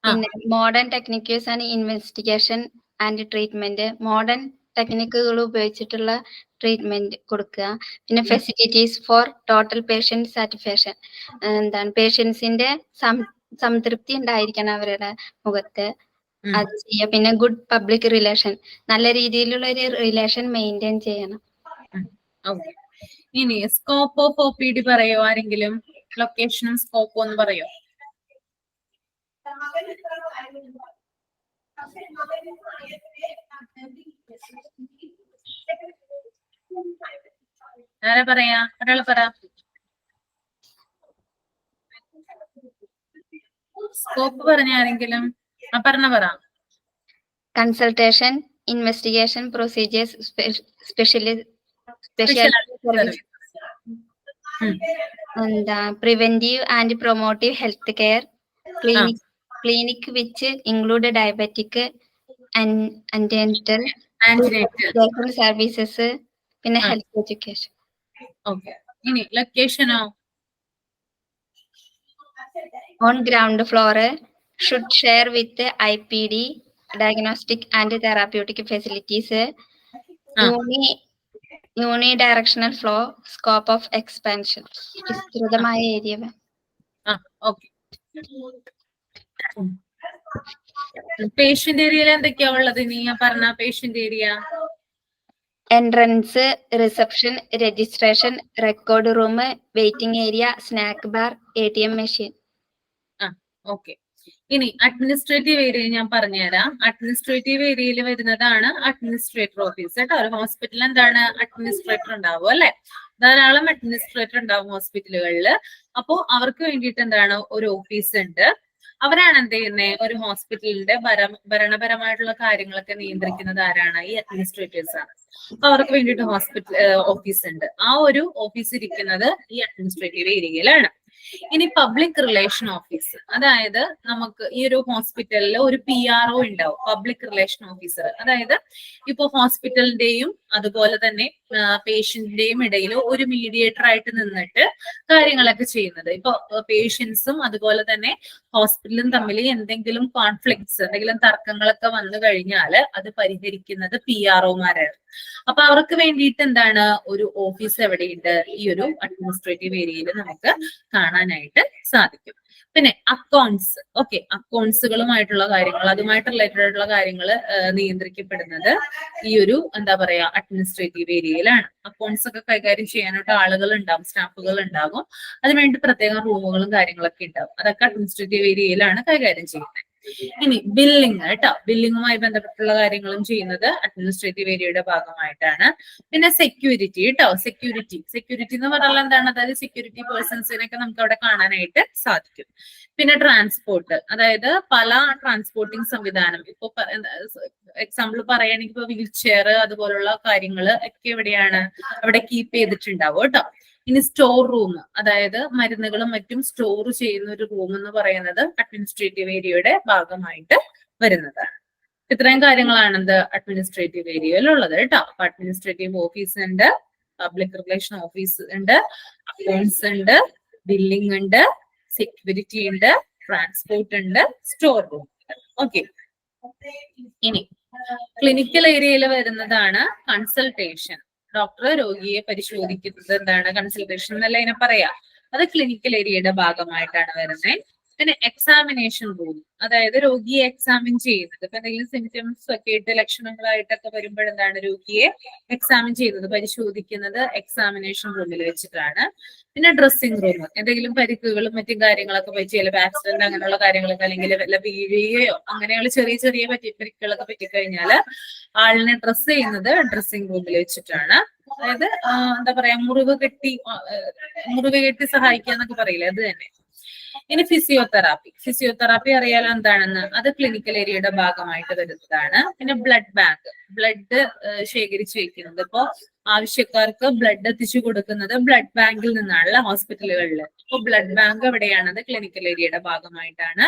പിന്നെ modern techniques and investigation and treatment, modern ടെക്നിക്കുകൾ ഉപയോഗിച്ചിട്ടുള്ള ട്രീറ്റ്മെന്റ് കൊടുക്കുക. പിന്നെ facilities for total patient satisfaction, എന്താണ് പേഷ്യൻസിന്റെ സംതൃപ്തി ഉണ്ടായിരിക്കണം അവരുടെ മുഖത്ത്, അത് ചെയ്യുക. പിന്നെ ഗുഡ് പബ്ലിക് റിലേഷൻ, നല്ല രീതിയിലുള്ള ഒരു റിലേഷൻ മെയിൻറ്റെയിൻ ചെയ്യണം. ഇനി സ്കോപ്പ് ഓഫ് OPD പറയോ ആരെങ്കിലും? ലൊക്കേഷനും സ്കോപ്പും ഒന്ന് പറയോ? ആരാ പറയാ? ഒരാള് പറ. സ്കോപ്പ് പറഞ്ഞ ആരെങ്കിലും? പറ. Consultation, investigation, procedures, special preventive and promotive health care, clinic which include diabetic antenatal services, പിന്നെ ഹെൽത്ത് എഡ്യൂക്കേഷൻ. ഇനി ലൊക്കേഷനോ? On ground floor, should share with IPD, diagnostic and therapeutic facilities, unidirectional flow, scope of expansion, വിസ്തൃതമായ area. Patient ഏരിയയിൽ എന്തൊക്കെയാ ഉള്ളത്? നീ പറഞ്ഞ patient area. Entrance, reception, registration, record room, waiting area, snack bar, ATM machine. Okay, ഇനി administrative area ഞാൻ പറഞ്ഞുതരാം. Administrative ഏരിയയിൽ വരുന്നതാണ് അഡ്മിനിസ്ട്രേറ്റർ ഓഫീസ് കേട്ടോ. ഒരു ഹോസ്പിറ്റലിൽ എന്താണ് അഡ്മിനിസ്ട്രേറ്റർ ഉണ്ടാവും അല്ലെ, ധാരാളം അഡ്മിനിസ്ട്രേറ്റർ ഉണ്ടാവും ഹോസ്പിറ്റലുകളിൽ. അപ്പോ അവർക്ക് വേണ്ടിയിട്ട് എന്താണ് ഒരു ഓഫീസ് ഉണ്ട്. അവരാണ് എന്ത് ചെയ്യുന്നത്, ഒരു ഹോസ്പിറ്റലിന്റെ ഭരണപരമായിട്ടുള്ള കാര്യങ്ങളൊക്കെ നിയന്ത്രിക്കുന്നത് ആരാണ്, ഈ അഡ്മിനിസ്ട്രേറ്റേഴ്സ് ആണ്. അപ്പൊ അവർക്ക് വേണ്ടിയിട്ട് ഹോസ്പിറ്റൽ ഓഫീസ് ഉണ്ട്. ആ ഒരു ഓഫീസ് ഇരിക്കുന്നത് ഈ അഡ്മിനിസ്ട്രേറ്റീവ് ഏരിയയിലാണ്. ഇനി പബ്ലിക് റിലേഷൻ ഓഫീസ്, അതായത് നമുക്ക് ഈ ഒരു ഹോസ്പിറ്റലിൽ ഒരു PRO ഉണ്ടാവും, പബ്ലിക് റിലേഷൻ ഓഫീസർ. അതായത് ഇപ്പൊ ഹോസ്പിറ്റലിന്റെയും അതുപോലെ തന്നെ പേഷ്യന്റിന്റെയും ഇടയിൽ ഒരു മീഡിയേറ്റർ ആയിട്ട് നിന്നിട്ട് കാര്യങ്ങളൊക്കെ ചെയ്യുന്നത്. ഇപ്പൊ പേഷ്യൻസും അതുപോലെ തന്നെ ഹോസ്പിറ്റലും തമ്മിൽ എന്തെങ്കിലും കോൺഫ്ലിക്ട്സ്, എന്തെങ്കിലും തർക്കങ്ങളൊക്കെ വന്നു കഴിഞ്ഞാൽ അത് പരിഹരിക്കുന്നത് PROമാരാണ്. അപ്പൊ അവർക്ക് വേണ്ടിയിട്ട് എന്താണ് ഒരു ഓഫീസ് എവിടെയുണ്ട്, ഈ ഒരു അഡ്മിനിസ്ട്രേറ്റീവ് ഏരിയയിൽ നമുക്ക് കാണാനായിട്ട് സാധിക്കും. പിന്നെ അക്കൗണ്ട്സ്, ഓക്കെ, അക്കൗണ്ട്സുകളുമായിട്ടുള്ള കാര്യങ്ങൾ, അതുമായിട്ട് റിലേറ്റഡ് ആയിട്ടുള്ള കാര്യങ്ങൾ നിയന്ത്രിക്കപ്പെടുന്നത് ഈ ഒരു എന്താ പറയാ അഡ്മിനിസ്ട്രേറ്റീവ് ഏരിയയിലാണ്. അക്കൗണ്ട്സ് ഒക്കെ കൈകാര്യം ചെയ്യാനായിട്ട് ആളുകൾ ഉണ്ടാവും, സ്റ്റാഫുകൾ ഉണ്ടാകും. അതിനുവേണ്ടി പ്രത്യേകം റൂമുകളും കാര്യങ്ങളൊക്കെ ഉണ്ടാവും. അതൊക്കെ അഡ്മിനിസ്ട്രേറ്റീവ് ഏരിയയിലാണ് കൈകാര്യം ചെയ്യുന്നത്. ഇനി ബില്ലിംഗ് കേട്ടോ, ബില്ലിങ്ങുമായി ബന്ധപ്പെട്ടുള്ള കാര്യങ്ങളും ചെയ്യുന്നത് അഡ്മിനിസ്ട്രേറ്റീവ് ഏരിയയുടെ ഭാഗമായിട്ടാണ്. പിന്നെ സെക്യൂരിറ്റി കേട്ടോ, സെക്യൂരിറ്റി എന്ന് പറഞ്ഞാൽ എന്താണ്, അതായത് സെക്യൂരിറ്റി പേഴ്സൺസിനൊക്കെ നമുക്ക് അവിടെ കാണാനായിട്ട് സാധിക്കും. പിന്നെ ട്രാൻസ്പോർട്ട്, അതായത് പല ട്രാൻസ്പോർട്ടിംഗ് സംവിധാനം, ഇപ്പൊ എക്സാമ്പിൾ പറയുകയാണെങ്കിൽ ഇപ്പൊ വീൽ ചെയർ അതുപോലുള്ള കാര്യങ്ങൾ ഒക്കെ എവിടെയാണ് അവിടെ കീപ്പ് ചെയ്തിട്ടുണ്ടാവും കേട്ടോ. ഇനി സ്റ്റോർ റൂം, അതായത് മരുന്നുകളും മറ്റും സ്റ്റോർ ചെയ്യുന്ന ഒരു റൂം എന്ന് പറയുന്നത് അഡ്മിനിസ്ട്രേറ്റീവ് ഏരിയയുടെ ഭാഗമായിട്ട് വരുന്നതാണ്. ഇത്രയും കാര്യങ്ങളാണ് എന്ത് അഡ്മിനിസ്ട്രേറ്റീവ് ഏരിയയിലുള്ളത് കേട്ടോ. അപ്പൊ അഡ്മിനിസ്ട്രേറ്റീവ് ഓഫീസ് ഉണ്ട്, പബ്ലിക് റിലേഷൻ ഓഫീസ് ഉണ്ട്, അക്കൗണ്ട്സ് ഉണ്ട്, ബില്ലിംഗ് ഉണ്ട്, സെക്യൂരിറ്റി ഉണ്ട്, ട്രാൻസ്പോർട്ട് ഉണ്ട്, സ്റ്റോർ റൂം. ഓക്കെ, ഇനി ക്ലിനിക്കൽ ഏരിയയിൽ വരുന്നതാണ് കൺസൾട്ടേഷൻ. ഡോക്ടർ രോഗിയെ പരിശോധിക്കുന്നത് എന്താണ്, കൺസൾട്ടേഷൻ എന്നല്ല ഇതിനെ പറയാ. അത് ക്ലിനിക്കൽ ഏരിയയുടെ ഭാഗമായിട്ടാണ് വരുന്നത്. പിന്നെ എക്സാമിനേഷൻ റൂം, അതായത് രോഗിയെ എക്സാമിൻ ചെയ്യുന്നത്. ഇപ്പൊ എന്തെങ്കിലും സിംറ്റംസ് ഒക്കെ ആയിട്ട് ലക്ഷണങ്ങളായിട്ടൊക്കെ വരുമ്പോഴെന്താണ് രോഗിയെ എക്സാമിൻ ചെയ്യുന്നത്, പരിശോധിക്കുന്നത് എക്സാമിനേഷൻ റൂമിൽ വെച്ചിട്ടാണ്. പിന്നെ ഡ്രസ്സിംഗ് റൂം, എന്തെങ്കിലും പരിക്കുകളും മറ്റും കാര്യങ്ങളൊക്കെ പറ്റി, ചിലപ്പോൾ ആക്സിഡന്റ് അങ്ങനെയുള്ള കാര്യങ്ങളൊക്കെ, അല്ലെങ്കിൽ വല്ല വീഴുകയോ അങ്ങനെയുള്ള ചെറിയ ചെറിയ പരിക്കുകളൊക്കെ പറ്റിക്കഴിഞ്ഞാൽ ആളിനെ ഡ്രസ് ചെയ്യുന്നത് ഡ്രസ്സിംഗ് റൂമിൽ വെച്ചിട്ടാണ്. അതായത് എന്താ പറയാ, മുറിവ് കെട്ടി സഹായിക്കുക എന്നൊക്കെ പറയില്ലേ, അത് തന്നെ. ഇനി ഫിസിയോതെറാപ്പി അറിയാലോ എന്താണെന്ന്, അത് ക്ലിനിക്കൽ ഏരിയയുടെ ഭാഗമായിട്ട് വരുന്നതാണ്. പിന്നെ ബ്ലഡ് ശേഖരിച്ചു വെക്കുന്നത്, ഇപ്പോ ആവശ്യക്കാർക്ക് ബ്ലഡ് എത്തിച്ചു കൊടുക്കുന്നത് ബ്ലഡ് ബാങ്കിൽ നിന്നാണല്ലോ ഹോസ്പിറ്റലുകളിൽ. അപ്പൊ ബ്ലഡ് ബാങ്ക് എവിടെയാണത് ക്ലിനിക്കൽ ഏരിയയുടെ ഭാഗമായിട്ടാണ്.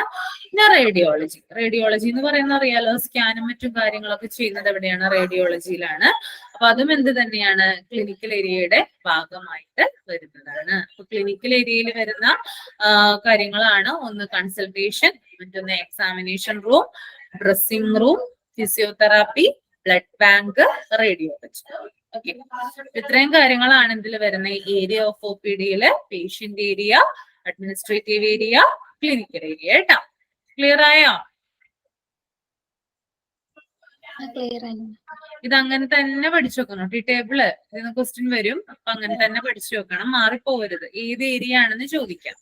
പിന്നെ റേഡിയോളജി എന്ന് പറയുന്നത് അറിയാലോ, സ്കാനും മറ്റും കാര്യങ്ങളൊക്കെ ചെയ്യുന്നത് എവിടെയാണ്, റേഡിയോളജിയിലാണ്. അപ്പൊ അതും എന്ത് തന്നെയാണ്, ക്ലിനിക്കൽ ഏരിയയുടെ ഭാഗമായിട്ട് വരുന്നതാണ്. അപ്പൊ ക്ലിനിക്കൽ ഏരിയയിൽ വരുന്ന കാര്യങ്ങളാണ് ഒന്ന് കൺസൾട്ടേഷൻ, മറ്റൊന്ന് examination room, dressing room, physiotherapy, blood bank, radiology. Okay, ഇത്രയും കാര്യങ്ങളാണ് ഇതിൽ വരുന്ന ഏരിയ ഓഫ് OPDയില്. Patient area, administrative area, clinical area കേട്ടോ. ക്ലിയർ ആയോ? ഇത് അങ്ങനെ തന്നെ പഠിച്ചു വെക്കണം. ടേബിള് ഇതിന് ക്വസ്റ്റ്യൻ വരും, അപ്പൊ അങ്ങനെ തന്നെ പഠിച്ചു വെക്കണം, മാറിപ്പോവരുത്. ഏത് ഏരിയ ആണെന്ന് ചോദിക്കാം.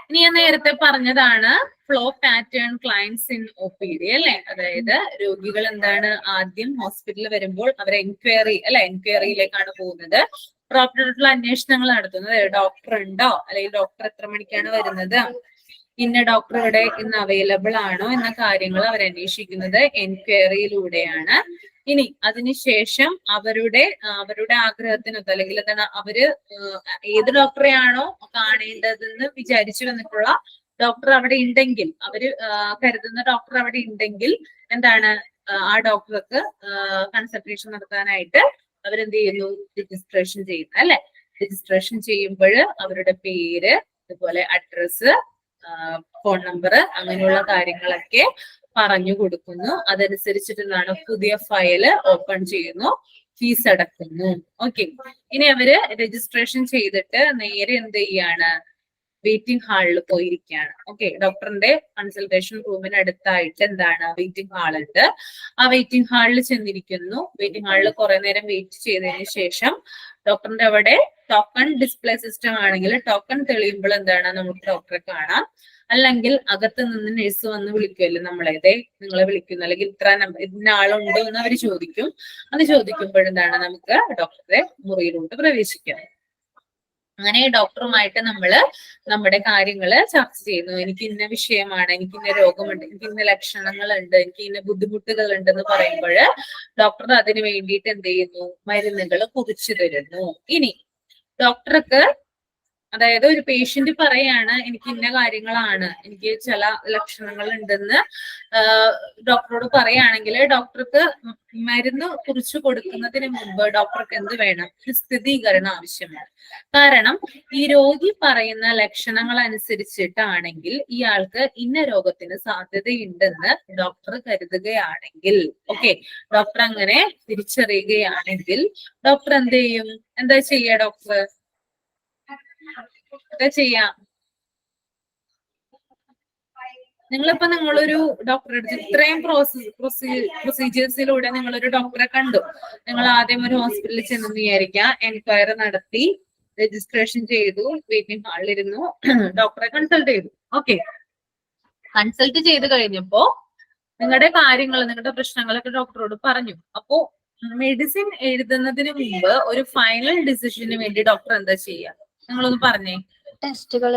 ഇനി ഞാൻ നേരത്തെ പറഞ്ഞതാണ് flow pattern clients in OPD അല്ലെ, അതായത് രോഗികൾ എന്താണ് ആദ്യം ഹോസ്പിറ്റലിൽ വരുമ്പോൾ അവർ എൻക്വയറിയിലേക്കാണ് പോകുന്നത്. പ്രോപ്പറായിട്ടുള്ള അന്വേഷണങ്ങൾ നടത്തുന്നത്, ഡോക്ടർ ഉണ്ടോ, അല്ലെങ്കിൽ ഡോക്ടർ എത്ര മണിക്കാണ് വരുന്നത്, ഇന്ന ഡോക്ടർ ഇവിടെ ഇന്ന് അവൈലബിൾ ആണോ എന്ന കാര്യങ്ങൾ അവർ അന്വേഷിക്കുന്നത് എൻക്വയറിയിലൂടെയാണ്. ഇനി അതിനുശേഷം അവരുടെ ആഗ്രഹത്തിനൊത്ത്, അല്ലെങ്കിൽ എന്താണ് അവര് ഏത് ഡോക്ടറെയാണോ കാണേണ്ടതെന്ന് വിചാരിച്ചു വന്നിട്ടുള്ള ഡോക്ടർ അവിടെ ഉണ്ടെങ്കിൽ, അവര് കരുതുന്ന ഡോക്ടർ അവിടെ ഉണ്ടെങ്കിൽ എന്താണ് ആ ഡോക്ടർക്ക് കൺസൾട്ടേഷൻ നടത്താനായിട്ട് അവരെന്ത് ചെയ്യുന്നു, രജിസ്ട്രേഷൻ ചെയ്യുന്നു അല്ലെ. രജിസ്ട്രേഷൻ ചെയ്യുമ്പോൾ അവരുടെ പേര്, അതുപോലെ അഡ്രസ്സ്, ഫോൺ നമ്പർ, അങ്ങനെയുള്ള കാര്യങ്ങളൊക്കെ പറഞ്ഞു കൊടുക്കുന്നു. അതനുസരിച്ചിട്ട് എന്താണ് പുതിയ ഫയല് ഓപ്പൺ ചെയ്യുന്നു, ഫീസ് അടക്കുന്നു. ഓക്കെ, ഇനി അവര് രജിസ്ട്രേഷൻ ചെയ്തിട്ട് നേരെ എന്ത് ചെയ്യാണ്, വെയിറ്റിംഗ് ഹാളിൽ പോയിരിക്കുകയാണ്. ഓക്കെ, ഡോക്ടറിന്റെ കൺസൾട്ടേഷൻ റൂമിന് അടുത്തായിട്ട് എന്താണ് വെയിറ്റിംഗ് ഹാൾ ഉണ്ട്. ആ വെയിറ്റിംഗ് ഹാളിൽ ചെന്നിരിക്കുന്നു. വെയിറ്റിംഗ് ഹാളിൽ കുറെ നേരം വെയിറ്റ് ചെയ്തതിന് ശേഷം ഡോക്ടറിന്റെ അവിടെ ടോക്കൺ ഡിസ്പ്ലേ സിസ്റ്റം ആണെങ്കിൽ ടോക്കൺ തെളിയുമ്പോൾ എന്താണ് നമുക്ക് ഡോക്ടറെ കാണാം. അല്ലെങ്കിൽ അകത്ത് നിന്ന് നഴ്സ് വന്ന് വിളിക്കുമല്ലോ നമ്മളെ, നിങ്ങളെ വിളിക്കുന്നു, അല്ലെങ്കിൽ ഇന്ന ആളുണ്ടോ എന്ന് അവർ ചോദിക്കും. അത് ചോദിക്കുമ്പോഴെന്താണ് നമുക്ക് ഡോക്ടറെ മുറിയിലോട്ട് പ്രവേശിക്കാം. അങ്ങനെ ഡോക്ടറുമായിട്ട് നമ്മുടെ കാര്യങ്ങള് ചർച്ച ചെയ്യുന്നു. എനിക്ക് ഇന്ന വിഷയമാണ്, എനിക്ക് ഇന്ന രോഗമുണ്ട്, എനിക്ക് ഇന്ന ലക്ഷണങ്ങളുണ്ട്, എനിക്ക് ഇന്ന ബുദ്ധിമുട്ടുകൾ ഉണ്ടെന്ന് പറയുമ്പോൾ ഡോക്ടർ അതിന് വേണ്ടിയിട്ട് എന്ത് ചെയ്യുന്നു, മരുന്നുകൾ കുറിച്ചു തരുന്നു. ഇനി ഡോക്ടർക്ക്, അതായത് ഒരു പേഷ്യന്റ് പറയാണ് എനിക്ക് ഇന്ന കാര്യങ്ങളാണ്, എനിക്ക് ചില ലക്ഷണങ്ങൾ ഉണ്ടെന്ന് ഡോക്ടറോട് പറയുകയാണെങ്കിൽ ഡോക്ടർക്ക് മരുന്ന് കുറിച്ചു കൊടുക്കുന്നതിന് മുമ്പ് ഡോക്ടർക്ക് എന്ത് വേണം, ഒരു സ്ഥിരീകരണം ആവശ്യമാണ്. കാരണം ഈ രോഗി പറയുന്ന ലക്ഷണങ്ങൾ അനുസരിച്ചിട്ടാണെങ്കിൽ ഇയാൾക്ക് ഇന്ന രോഗത്തിന് സാധ്യതയുണ്ടെന്ന് ഡോക്ടർ കരുതുകയാണെങ്കിൽ, ഓക്കെ, ഡോക്ടർ അങ്ങനെ തിരിച്ചറിയുകയാണെങ്കിൽ ഡോക്ടർ എന്ത് ചെയ്യും, എന്താ ചെയ്യുക ഡോക്ടർ? ചെയ്യാം. നിങ്ങളൊരു ഡോക്ടറെ അടുത്ത് ഇത്രയും പ്രൊസീജിയേഴ്സിലൂടെ നിങ്ങളൊരു ഡോക്ടറെ കണ്ടു. നിങ്ങൾ ആദ്യം ഒരു ഹോസ്പിറ്റലിൽ ചെന്ന് വിചാരിക്കാം, എൻക്വയറി നടത്തി, രജിസ്ട്രേഷൻ ചെയ്തു, വെയിറ്റിംഗ് ഹാളിലിരുന്നു, ഡോക്ടറെ കൺസൾട്ട് ചെയ്തു. ഓക്കെ, കൺസൾട്ട് ചെയ്ത് കഴിഞ്ഞപ്പോ നിങ്ങളുടെ കാര്യങ്ങൾ, നിങ്ങളുടെ പ്രശ്നങ്ങളൊക്കെ ഡോക്ടറോട് പറഞ്ഞു. അപ്പോ മെഡിസിൻ എഴുതുന്നതിന് മുമ്പ് ഒരു ഫൈനൽ ഡിസിഷന് വേണ്ടി ഡോക്ടർ എന്താ ചെയ്യുക? നിങ്ങളൊന്ന് പറഞ്ഞേ. ടെസ്റ്റുകൾ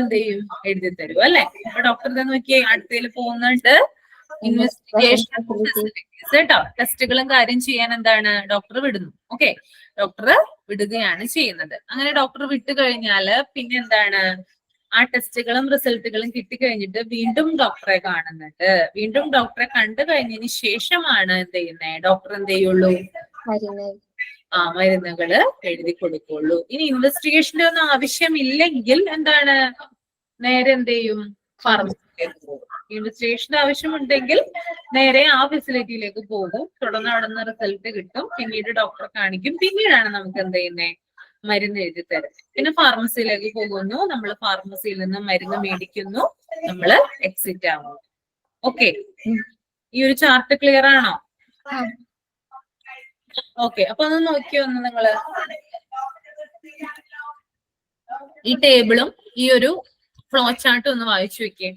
എന്ത് ചെയ്യും, എഴുതി തരും അല്ലെ. അപ്പൊ ഡോക്ടർ എന്താ നോക്കിയേ, അടുത്തതിൽ പോകുന്നുണ്ട് ഇൻവെസ്റ്റിഗേഷൻ കേട്ടോ. ടെസ്റ്റുകളും കാര്യം ചെയ്യാൻ എന്താണ് ഡോക്ടർ വിടുന്നു. ഓക്കെ, ഡോക്ടർ വിടുകയാണ് ചെയ്യുന്നത്. അങ്ങനെ ഡോക്ടർ വിട്ടു കഴിഞ്ഞാല് പിന്നെ എന്താണ്, ആ ടെസ്റ്റുകളും റിസൾട്ടുകളും കിട്ടിക്കഴിഞ്ഞിട്ട് വീണ്ടും ഡോക്ടറെ കാണുന്നുണ്ട്. വീണ്ടും ഡോക്ടറെ കണ്ടു കഴിഞ്ഞതിന് ശേഷമാണ് എന്ത് ചെയ്യുന്നത്, ഡോക്ടർ എന്ത് ചെയ്യുള്ളൂ, മരുന്നുകള് എഴുതി കൊടുക്കുള്ളൂ. ഇനി ഇൻവെസ്റ്റിഗേഷന്റെ ഒന്നും ആവശ്യമില്ലെങ്കിൽ എന്താണ്, നേരെ എന്ത് ചെയ്യും, ഫാർമസിയിലേക്ക് പോകും. ഇൻവെസ്റ്റിഗേഷന്റെ ആവശ്യമുണ്ടെങ്കിൽ നേരെ ആ ഫെസിലിറ്റിയിലേക്ക് പോകും. തുടർന്ന് അവിടെ നിന്ന് റിസൾട്ട് കിട്ടും, പിന്നീട് ഡോക്ടറെ കാണിക്കും, പിന്നീടാണ് നമുക്ക് എന്ത് ചെയ്യുന്നത്, മരുന്ന് എഴുതി തരും. പിന്നെ ഫാർമസിയിലേക്ക് പോകുന്നു, നമ്മൾ ഫാർമസിയിൽ നിന്ന് മരുന്ന് മേടിക്കുന്നു, നമ്മൾ എക്സിറ്റ് ആവുന്നു. ഓക്കെ, ഈ ഒരു ചാർട്ട് ക്ലിയർ ആണോ? ഓക്കെ, അപ്പൊ ഒന്ന് നോക്കിയോ നിങ്ങള് ഈ ടേബിളും ഈ ഒരു ഫ്ലോ ചാർട്ടും ഒന്ന് വായിച്ചു വെക്കേ.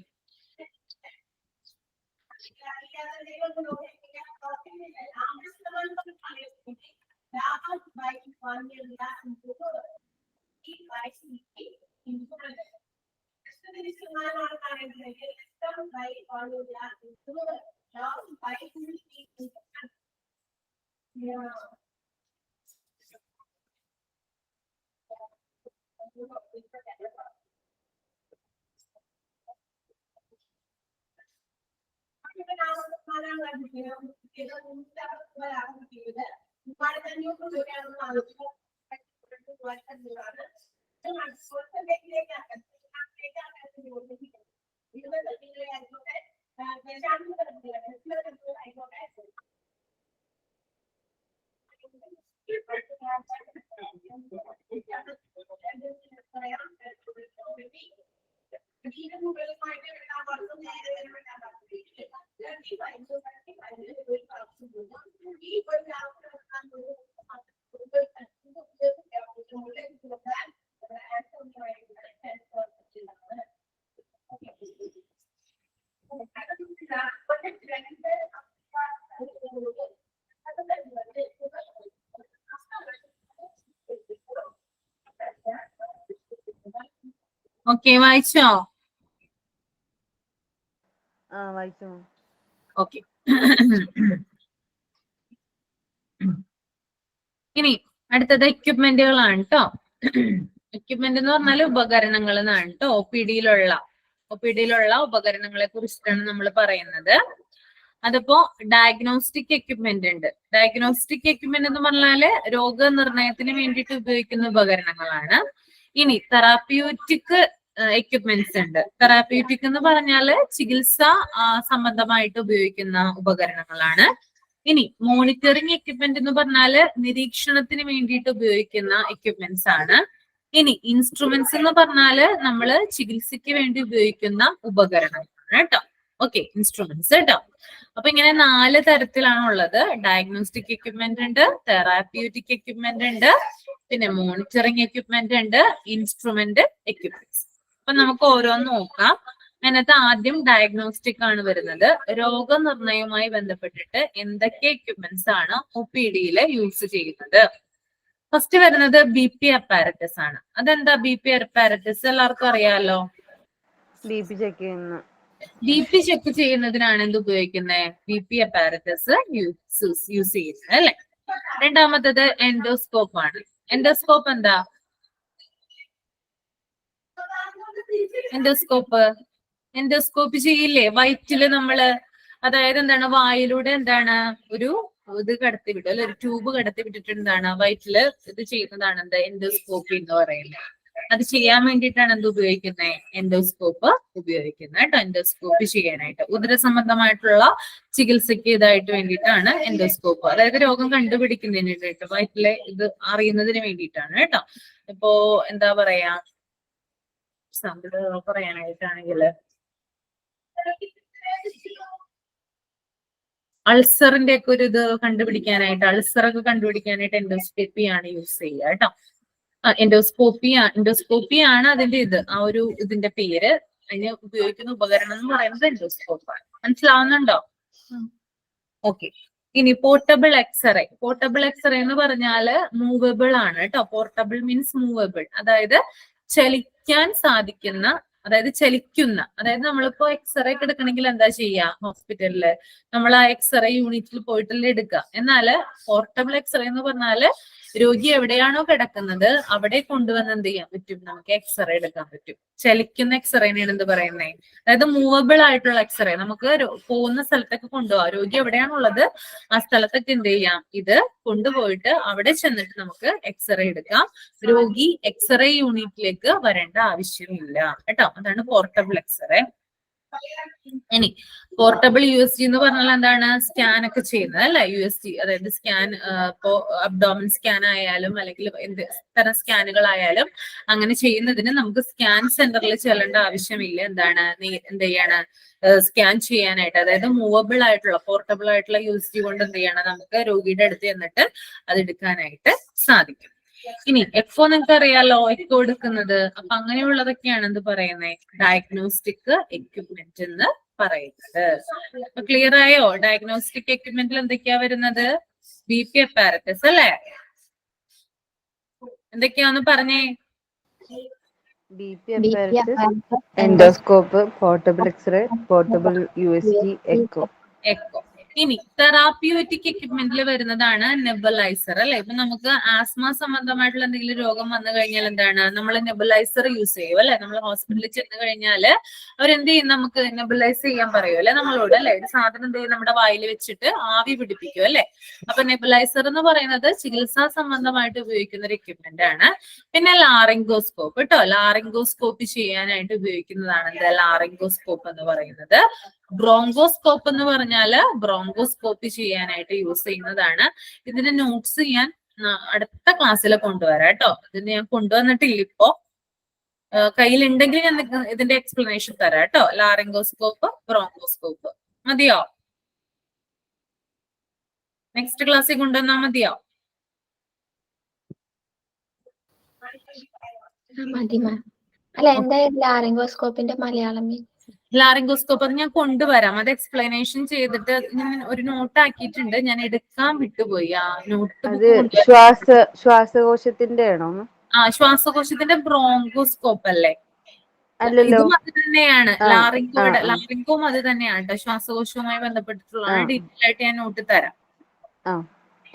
ഓക്കെ, വായിച്ചോ? വായിച്ചു. ഓക്കെ, ഇനി അടുത്തത് എക്യുപ്മെന്റുകളാണ് കേട്ടോ. എക്യുപ്മെന്റ് എന്ന് പറഞ്ഞാൽ ഉപകരണങ്ങൾ എന്നാണ് കേട്ടോ. ഒ പി ഡിയിലുള്ള ഉപകരണങ്ങളെ കുറിച്ചിട്ടാണ് നമ്മൾ പറയുന്നത്. അതിപ്പോ ഡയഗ്നോസ്റ്റിക് എക്യുപ്മെന്റ് ഉണ്ട്. ഡയഗ്നോസ്റ്റിക് എക്യുപ്മെന്റ് എന്ന് പറഞ്ഞാല് രോഗനിർണയത്തിന് വേണ്ടിയിട്ട് ഉപയോഗിക്കുന്ന ഉപകരണങ്ങളാണ്. ഇനി തെറാപ്യൂട്ടിക് എക്യുപ്മെന്റ്സ് ഉണ്ട്. തെറാപ്യൂട്ടിക് എന്ന് പറഞ്ഞാല് ചികിത്സ സംബന്ധമായിട്ട് ഉപയോഗിക്കുന്ന ഉപകരണങ്ങളാണ്. ഇനി മോണിറ്ററിംഗ് എക്യുപ്മെന്റ് എന്ന് പറഞ്ഞാല് നിരീക്ഷണത്തിന് വേണ്ടിയിട്ട് ഉപയോഗിക്കുന്ന എക്യുപ്മെന്റ്സ് ആണ്. ഇനി ഇൻസ്ട്രുമെന്റ്സ് എന്ന് പറഞ്ഞാല് നമ്മള് ചികിത്സയ്ക്ക് വേണ്ടി ഉപയോഗിക്കുന്ന ഉപകരണങ്ങളാണ് കേട്ടോ. ഓക്കെ, ഇൻസ്ട്രുമെന്റ്സ് കേട്ടോ. അപ്പൊ ഇങ്ങനെ 4 തരത്തിലാണ് ഉള്ളത്. ഡയഗ്നോസ്റ്റിക് എക്യുപ്മെന്റ് ഉണ്ട്, തെറാപ്യൂട്ടിക് എക്യുപ്മെന്റ് ഉണ്ട്, പിന്നെ മോണിറ്ററിംഗ് എക്യുപ്മെന്റ് ഉണ്ട്, ഇൻസ്ട്രുമെന്റ് എക്യുപ്മെന്റ്സ്. അപ്പൊ നമുക്ക് ഓരോന്ന് നോക്കാം. അതിനകത്ത് ആദ്യം ഡയഗ്നോസ്റ്റിക് ആണ് വരുന്നത്. രോഗനിർണയവുമായി ബന്ധപ്പെട്ടിട്ട് എന്തൊക്കെ എക്യുപ്മെന്റ്സ് ആണ് OPD-യിൽ യൂസ് ചെയ്യുന്നത്? ഫസ്റ്റ് വരുന്നത് BP അപ്പാരറ്റസ് ആണ്. അതെന്താ BP അപ്പാരറ്റസ്? എല്ലാവർക്കും അറിയാലോ. BP ചെക്ക് ചെയ്യുന്ന BP ചെക്ക് ചെയ്യുന്നതിനാണ് എന്ത് ഉപയോഗിക്കുന്നത്? BP അപ്പാരറ്റസ് യൂസ് ചെയ്യുന്നത് അല്ലെ. രണ്ടാമത്തത് എൻഡോസ്കോപ്പ് ആണ്. എൻഡോസ്കോപ്പ് എന്താ? എൻഡോസ്കോപ്പ് ചെയ്യില്ലേ വയറ്റില് നമ്മള്? അതായത് എന്താണ്, വായിലൂടെ എന്താണ് ഒരു ഇത് കടത്തി വിടും അല്ലെ, ഒരു ട്യൂബ് കടത്തി വിട്ടിട്ട് എന്താണ് വയറ്റില് ഇത് ചെയ്യുന്നതാണ് എന്താ എൻഡോസ്കോപ്പി എന്ന് പറയുന്നത്. അത് ചെയ്യാൻ വേണ്ടിയിട്ടാണ് എന്ത് ഉപയോഗിക്കുന്നത്? എൻഡോസ്കോപ്പ് ഉപയോഗിക്കുന്നത് കേട്ടോ. എൻഡോസ്കോപ്പി ചെയ്യാനായിട്ട് ഉദര സംബന്ധമായിട്ടുള്ള ചികിത്സയ്ക്ക് ഇതായിട്ട് വേണ്ടിയിട്ടാണ് എൻഡോസ്കോപ്പ്. അതായത് രോഗം കണ്ടുപിടിക്കുന്നതിന് വേണ്ടിയിട്ട്, വയറ്റിലെ ഇത് അറിയുന്നതിന് വേണ്ടിയിട്ടാണ് കേട്ടോ. ഇപ്പോ എന്താ പറയാ, പറയാനായിട്ടാണെങ്കിൽ അൾസറിന്റെ ഒക്കെ ഒരു ഇത് കണ്ടുപിടിക്കാനായിട്ട്, അൾസറൊക്കെ കണ്ടുപിടിക്കാനായിട്ട് എൻഡോസ്കോപ്പി ആണ് യൂസ് ചെയ്യുക കേട്ടോ. എൻഡോസ്കോപ്പി ആണ് അതിന്റെ ഇത്, ആ ഒരു ഇതിന്റെ പേര്. അതിന് ഉപയോഗിക്കുന്ന ഉപകരണം എന്ന് പറയുന്നത് എൻഡോസ്കോപ്പാണ്. മനസ്സിലാവുന്നുണ്ടോ? ഓക്കെ. ഇനി പോർട്ടബിൾ എക്സ്റേ. പോർട്ടബിൾ എക്സ്റേ എന്ന് പറഞ്ഞാല് മൂവബിൾ ആണ് കേട്ടോ. പോർട്ടബിൾ മീൻസ് മൂവബിൾ, അതായത് ചലിക്കാൻ സാധിക്കുന്ന, അതായത് ചലിക്കുന്ന. അതായത് നമ്മളിപ്പോ എക്സ്റേ ഒക്കെ എടുക്കണമെങ്കിൽ എന്താ ചെയ്യാ? ഹോസ്പിറ്റലില് നമ്മൾ ആ എക്സ്റേ യൂണിറ്റിൽ പോയിട്ടല്ലേ എടുക്കുക. എന്നാല് പോർട്ടബിൾ എക്സ്റേ എന്ന് പറഞ്ഞാല് രോഗി എവിടെയാണോ കിടക്കുന്നത് അവിടെ കൊണ്ടുവന്ന് എന്ത് ചെയ്യാൻ പറ്റും? നമുക്ക് എക്സ്റേ എടുക്കാൻ പറ്റും. ചലിക്കുന്ന എക്സ്റേനെയാണ് എന്ത് പറയുന്നത്? അതായത് മൂവബിൾ ആയിട്ടുള്ള എക്സ്റേ. നമുക്ക് പോകുന്ന സ്ഥലത്തൊക്കെ കൊണ്ടുപോകാം. രോഗി എവിടെയാണുള്ളത് ആ സ്ഥലത്തൊക്കെ എന്ത് ചെയ്യാം? ഇത് കൊണ്ടുപോയിട്ട് അവിടെ ചെന്നിട്ട് നമുക്ക് എക്സ്റേ എടുക്കാം. രോഗി എക്സ്റേ യൂണിറ്റിലേക്ക് വരേണ്ട ആവശ്യമില്ല കേട്ടോ. അതാണ് പോർട്ടബിൾ എക്സ്റേ. ഇനി പോർട്ടബിൾ USG എന്ന് പറഞ്ഞാൽ എന്താണ്? സ്കാൻ ഒക്കെ ചെയ്യുന്നത് അല്ലെ, USG. അതായത് സ്കാൻ, ഇപ്പോ അബ്ഡോമൻ സ്കാൻ ആയാലും അല്ലെങ്കിൽ എന്ത് തരം സ്കാനുകളായാലും അങ്ങനെ ചെയ്യുന്നതിന് നമുക്ക് സ്കാൻ സെന്ററിൽ ചെല്ലേണ്ട ആവശ്യമില്ല. എന്താണ്, എന്ത് ചെയ്യാണ്? സ്കാൻ ചെയ്യാനായിട്ട്. അതായത് മൂവബിൾ ആയിട്ടുള്ള പോർട്ടബിൾ ആയിട്ടുള്ള USG കൊണ്ട് എന്ത് ചെയ്യണം? നമുക്ക് രോഗിയുടെ അടുത്ത് ചെന്നിട്ട് അത് എടുക്കാനായിട്ട് സാധിക്കും. ഇനി എക്കോ നിങ്ങൾക്ക് അറിയാലോ, എക്കോ എടുക്കുന്നത്. അപ്പൊ അങ്ങനെയുള്ളതൊക്കെയാണ് എന്ത് പറയുന്നത്? ഡയഗ്നോസ്റ്റിക് എക്യുപ്മെന്റ് എന്ന് പറയുന്നത്. അപ്പൊ ക്ലിയർ ആയോ? ഡയഗ്നോസ്റ്റിക് എക്യുപ്മെന്റിൽ എന്തൊക്കെയാ വരുന്നത്? BP അപ്പാരറ്റസ് അല്ലെ. എന്തൊക്കെയാന്ന് പറഞ്ഞേ? BP apparatus, endoscope, portable X-ray, portable USG, echo. ഇനി തെറാപ്യൂട്ടിക് എക്യുപ്മെന്റിൽ വരുന്നതാണ് നെബുലൈസർ അല്ലെ. ഇപ്പൊ നമുക്ക് ആസ്മ സംബന്ധമായിട്ടുള്ള എന്തെങ്കിലും രോഗം വന്നു കഴിഞ്ഞാൽ എന്താണ്, നമ്മൾ നെബുലൈസർ യൂസ് ചെയ്യും അല്ലെ. നമ്മൾ ഹോസ്പിറ്റലിൽ ചെന്ന് കഴിഞ്ഞാല് അവരെന്ത് ചെയ്യും? നമുക്ക് നെബുലൈസ് ചെയ്യാൻ പറയും അല്ലെ നമ്മളോട് അല്ലെ. ഒരു സാധനം എന്ത് ചെയ്യും? നമ്മുടെ വായിൽ വെച്ചിട്ട് ആവി പിടിപ്പിക്കും അല്ലെ. അപ്പൊ നെബുലൈസർ എന്ന് പറയുന്നത് ചികിത്സാ സംബന്ധമായിട്ട് ഉപയോഗിക്കുന്ന ഒരു എക്യുപ്മെന്റ് ആണ്. പിന്നെ ലാറിംഗോസ്കോപ്പ് കേട്ടോ. ലാറിംഗോസ്കോപ്പി ചെയ്യാനായിട്ട് ഉപയോഗിക്കുന്നതാണ് എന്ത്? ലാറിംഗോസ്കോപ്പ് എന്ന് പറയുന്നത്. ബ്രോങ്കോസ്കോപ്പ് എന്ന് പറഞ്ഞാല് ബ്രോങ്കോസ്കോപ്പി ചെയ്യാനായിട്ട് യൂസ് ചെയ്യുന്നതാണ്. ഇതിന്റെ നോട്ട്സ് ഞാൻ അടുത്ത ക്ലാസ്സിൽ കൊണ്ടുവരാം കേട്ടോ. ഇതിന് ഞാൻ കൊണ്ടുവന്നിട്ടില്ല ഇപ്പോ. കയ്യിലുണ്ടെങ്കിൽ ഞാൻ ഇതിന്റെ എക്സ്പ്ലനേഷൻ തരാം കേട്ടോ. ലാറിംഗോസ്കോപ്പ്, ബ്രോങ്കോസ്കോപ്പ്. മതിയോ? നെക്സ്റ്റ് ക്ലാസ്സിൽ കൊണ്ടുവന്നാ മതിയോ? മതി മാം. അല്ല, എന്തായാലും ലാറിംഗോസ്കോപ്പിന്റെ മലയാളം? ലാറിംഗോസ്കോപ്പ് അത് ഞാൻ കൊണ്ടുവരാം. അത് എക്സ്പ്ലനേഷൻ ചെയ്തിട്ട് ഞാൻ ഒരു നോട്ട് ആക്കിയിട്ടുണ്ട്. ഞാൻ എടുക്കാൻ വിട്ടുപോയി. ആ നോട്ട് ശ്വാസകോശത്തിന്റെ ആണോ? ശ്വാസകോശത്തിന്റെ ബ്രോങ്കോസ്കോപ്പ് അല്ലേ? അല്ലല്ലോ. ഇതും അത് തന്നെയാണ്. ലാറിംഗോം അത് തന്നെയാണ് കേട്ടോ. ശ്വാസകോശവുമായി ബന്ധപ്പെട്ടിട്ടുള്ളതാണ്. ഡീറ്റെയിൽ ആയിട്ട് ഞാൻ നോട്ട് തരാം.